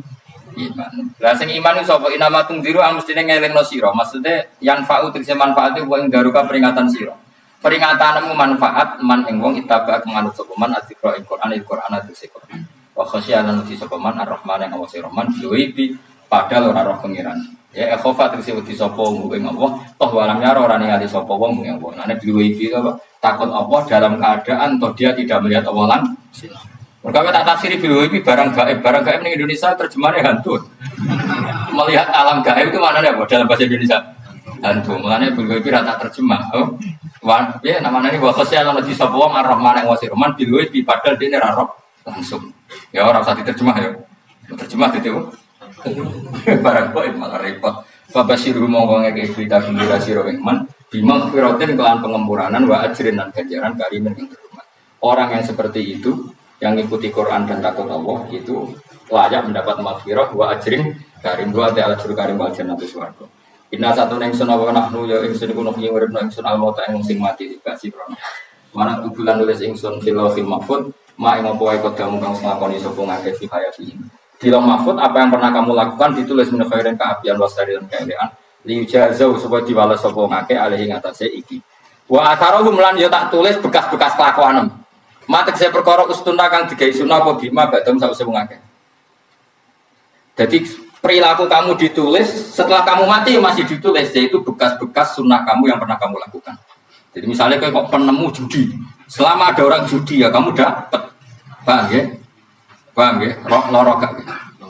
iman lah sing iman iku sapa inama tungziru mestine ngelingno sira maksudnya yang fa'u tegese manfaat itu wong daruka peringatan sira peringatanmu manfaat man ing wong itaba kemanut sapa man adzikra ing Quran tegese Quran wa khasyanan uti sapa man ar-rahman yang awase rahman yuibi padahal ora roh pengiran ya khofa tegese uti sapa wong ing Allah toh walam nyara ora ningali sapa wong ing Allah nane yuibi apa takut apa dalam keadaan toh dia tidak melihat Allah langsung mereka tak tafsiri yuibi barang gaib ning Indonesia terjemahannya hantu melihat alam gaib itu mana ya dalam bahasa Indonesia hantu mulane yuibi rata terjemah ya namanya ini wakasnya kalau di sebuah ar-Rahman yang wasir Rahman bilui di padahal dia nerarok langsung ya orang saat diterjemah ya terjemah gitu barang kok malah repot fabasiru mongkongnya kayak cerita gembira siro man bimang firotin kelan pengemuranan wa ajrin dan ganjaran karimin yang terhormat orang yang seperti itu yang ikuti Quran dan takut Allah itu layak mendapat maghfirah wa ajrin karim wa ta'ala juru karim wa jannatu swarga. Inna satu neng sun awa nahnu ya ingsun iku nuhi urip nang ingsun almauta ing sing mati dikasih krono. Mana tubulan nulis ingsun fil lauhil mahfuz ma ing apa wae kodamu kang nglakoni sapa ngake fi hayati. Di lauh mahfuz apa yang pernah kamu lakukan ditulis min khairin kaapian wasari dan keelean li jazau supaya diwales sapa ngake alih ing atase iki. Wa atharuhum lan ya tak tulis bekas-bekas kelakuanem. Matek saya perkara ustuna kang digawe sunah apa bima badam sause wong akeh. Jadi perilaku kamu ditulis, setelah kamu mati masih ditulis, yaitu bekas-bekas sunnah kamu yang pernah kamu lakukan. Jadi misalnya kayak kok penemu judi, selama ada orang judi ya kamu dapat, paham ya? Paham ya? Lorok gak?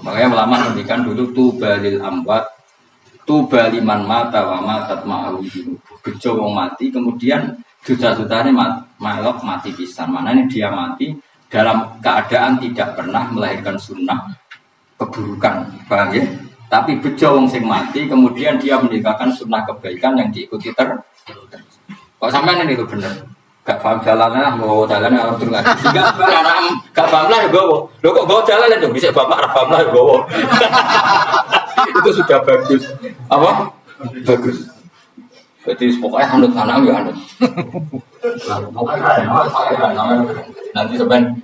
Makanya ulama ngendikan dulu tubalil amwat, tubaliman mata wa matat ma'awidinu. Bejo wong mati, kemudian juta-jutanya malok mati pisan. Mana ini dia mati dalam keadaan tidak pernah melahirkan sunnah keburukan, paham ya? Tapi bejo wong sing mati, kemudian dia meninggalkan sunnah kebaikan yang diikuti Kok sampean ini itu bener? Gak paham jalannya, mau jalannya orang turun lagi. Gak paham lah ya gowo. Lo kok gowo jalan itu bisa bapak paham lah ya gowo. Itu sudah bagus. Apa? Bagus. Jadi pokoknya anut anak ya anut. Nanti sebenarnya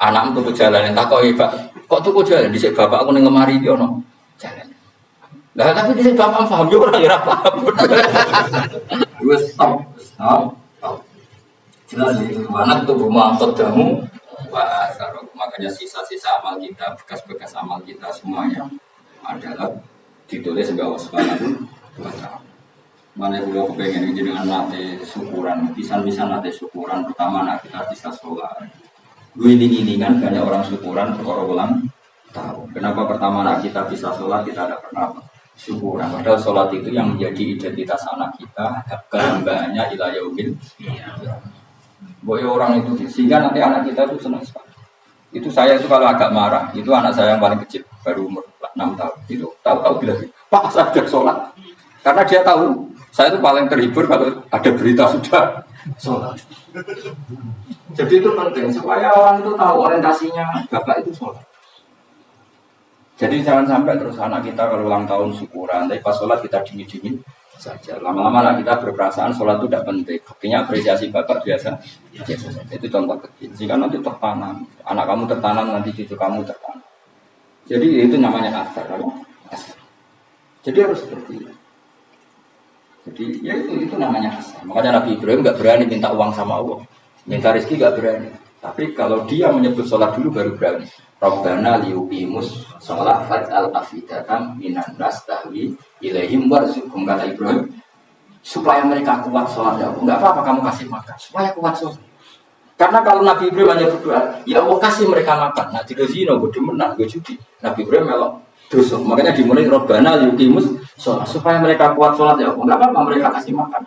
anak tuh jalan yang tak kok Pak. Kok tuh jalan di bapak aku neng lemari dia no jalan. Lah tapi di bapak paham juga orang yang paham. Gue stop. Jelas itu anak tuh rumah kodamu. Wah, makanya sisa-sisa amal kita, bekas-bekas amal kita semuanya adalah ditulis sebagai Allah Subhanahu wa Ta'ala. Mana yang kepengen jenengan nate syukuran, pisan-pisan nate syukuran. Pertama nak kita bisa sholat. Guling-gilingan banyak orang syukuran perkara ulang tahu. Kenapa pertama nak kita bisa sholat kita tidak pernah syukuran. Padahal sholat itu yang menjadi identitas anak kita, kehambaannya ila yaumil. Boy orang itu sehingga nanti anak kita itu senang sekali. Itu saya itu kalau agak marah, itu anak saya yang paling kecil baru umur 6 tahun. Itu tahu-tahu bilang, "Pak, saya sudah sholat." Karena dia tahu saya itu paling terhibur kalau ada berita sudah sholat. Jadi itu penting supaya orang itu tahu orientasinya bapak itu sholat. Jadi jangan sampai terus anak kita kalau ulang tahun syukuran, tapi pas sholat kita dingin-dingin saja. Lama-lama lah kita berperasaan sholat itu tidak penting. Buktinya apresiasi bapak biasa saja. Itu contoh kecil. Jika nanti tertanam, anak kamu tertanam, nanti cucu kamu tertanam. Jadi itu namanya asar. Asar. Jadi harus seperti itu. Jadi ya itu namanya asar. Makanya Nabi Ibrahim nggak berani minta uang sama Allah. Minta rezeki gak berani. Tapi kalau dia menyebut sholat dulu baru berani. Rabbana liyuqimus sholat faj'al afidatan minan nas tahwi ilaihim warzuqhum kata Ibrahim. Supaya mereka kuat sholat ya Allah. Enggak apa-apa kamu kasih makan. Supaya kuat sholat. Karena kalau Nabi Ibrahim hanya berdoa, ya Allah kasih mereka makan. Nah tidak zina, gue demenan, gue judi. Nabi Ibrahim melok terus. Makanya dimulai Rabbana liyuqimus sholat. Supaya mereka kuat sholat ya Allah. Enggak apa-apa mereka kasih makan.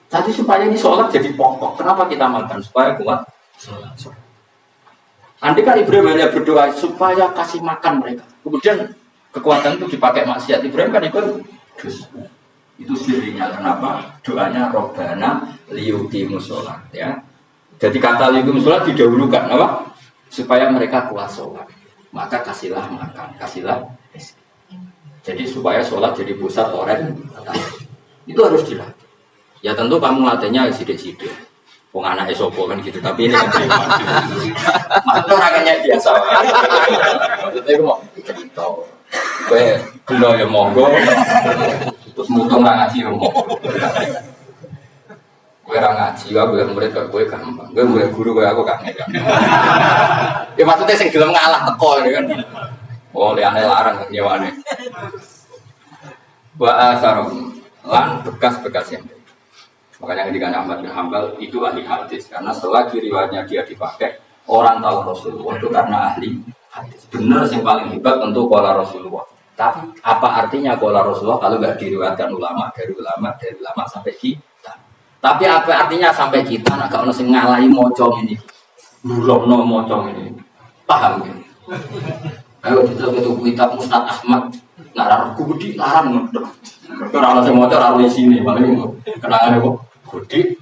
Jadi supaya ini sholat jadi pokok. Kenapa kita makan? Supaya kuat sholat. Andai kan Ibrahim hanya berdoa supaya kasih makan mereka. Kemudian kekuatan itu dipakai maksiat. Ibrahim kan ikut dosa. Itu sirinya kenapa doanya Robbana liyuqimus sholat ya. Jadi kata liyuqimus sholat didahulukan apa? Supaya mereka kuat sholat. Maka kasihlah makan, kasihlah rezeki. Jadi supaya sholat jadi pusat orientasi. Itu harus dilatih. Ya tentu kamu latihnya sidik-sidik. Wong anak esopo kan gitu, tapi ini kan maksudnya orangnya biasa. Maksudnya aku mau cerita, gue gelo ya monggo, terus mutung orang ngaji ya monggo. Gue orang ngaji, gue murid gue gampang, gue murid guru gue aku gak ngerti. Ya maksudnya sing gelem ngalah teko ini kan. Oh liane larang nyewane. Wa asarum lan bekas-bekas yang makanya ketika Ahmad bin Hanbal itu ahli hadis karena selagi riwayatnya dia dipakai orang tahu Rasulullah itu karena ahli hadis. Benar yang paling hebat tentu qala Rasulullah. Tapi apa artinya qala Rasulullah kalau nggak diriwayatkan ulama dari ulama sampai kita? Tapi apa artinya sampai kita? Nah kalau nasi ngalahi mocong ini, bulokno mocong ini, paham ya? Ayo kita kitab Ustaz Ahmad, nggak ragu budi larang. Kalau saya mau cari di sini, paling kenangan kok gede.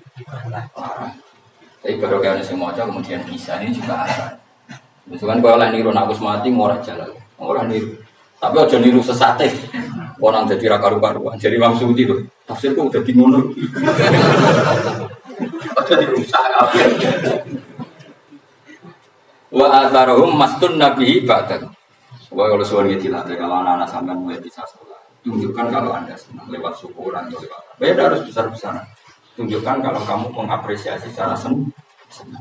Tapi baru kayak saya mau kemudian bisa ini juga ada. Misalkan kalau niru nakus mati ngorek jalan, orang niru. Tapi aja niru sesate. Orang jadi raka-ruka-ruka, jadi maksud itu. Tafsirku udah bingung. Aja dirusak apa? Wa atharuhum mastun nabihi ba'dan. Wah kalau suami dilatih kalau anak-anak sampai mulai bisa sekolah. Tunjukkan kalau Anda senang lewat syukuran atau lewat beda harus besar-besaran. Tunjukkan kalau kamu mengapresiasi secara senang.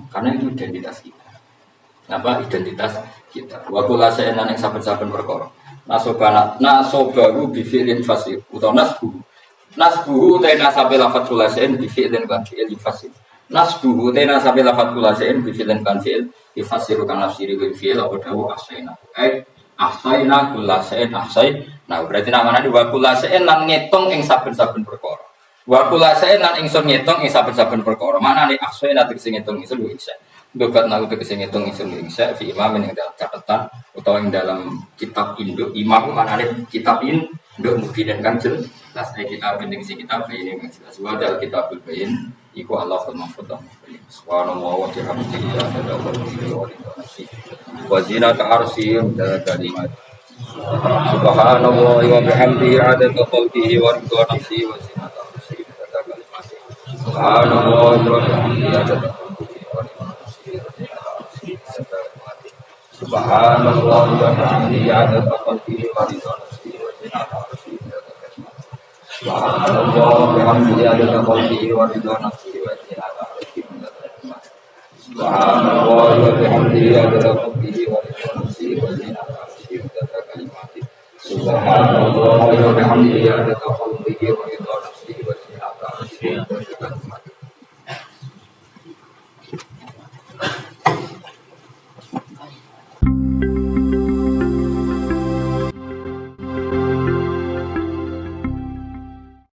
Karena itu identitas kita. Apa identitas kita? Wa kula sa'enan yang saben-saben perkara. Nasobahu bi fi'lin fasih utawa nasbuhu ta nasabe lafat kula sa'en bi fi'lin kan fi'il fasih. Nasbuhu ta nasabe lafat kula sa'en bi fi'lin kan fi'il ifasiru kan nafsiri bil fi'il wa dawu asaina. Ahsayna kula sa'en ahsay. Nah berarti namanya wa kula sa'en lan ngitung ing saben-saben perkara. Wa kula sa'en lan ingsun ngitung ing saben-saben perkara. Manane ahsayna tegese ngitung ingsun bisa. Dogat nahu tegese ngitung ingsun bisa fi imamin ing dalam catatan utawa ing dalam kitab induk imam manane kitab induk mufid dan kanjel. Las kitab penting si kitab ini kan jelas wa dal kitabul bayin iku Allahul mahfuz. Subhanallah wa bihamdihi wa zinata arsy wa kalimat Subhanallah wa bihamdihi adada khalqihi wa ridha nafsihi wa zinata arsy wa kalimat Subhanallah wa bihamdihi adada khalqihi wa ridha nafsihi wa zinata arsy wa kalimat Subhanallah wa bihamdihi adada khalqihi wa ridha nafsihi wa zinata arsy Subhanallah wa bihamdihi adada khalqihi wa ridha nafsihi wa zinata arsy Subhanallah wa bihamdihi adada khalqihi wa ridha nafsihi wa zinata arsy Subhanallah wa bihamdihi adada khalqihi wa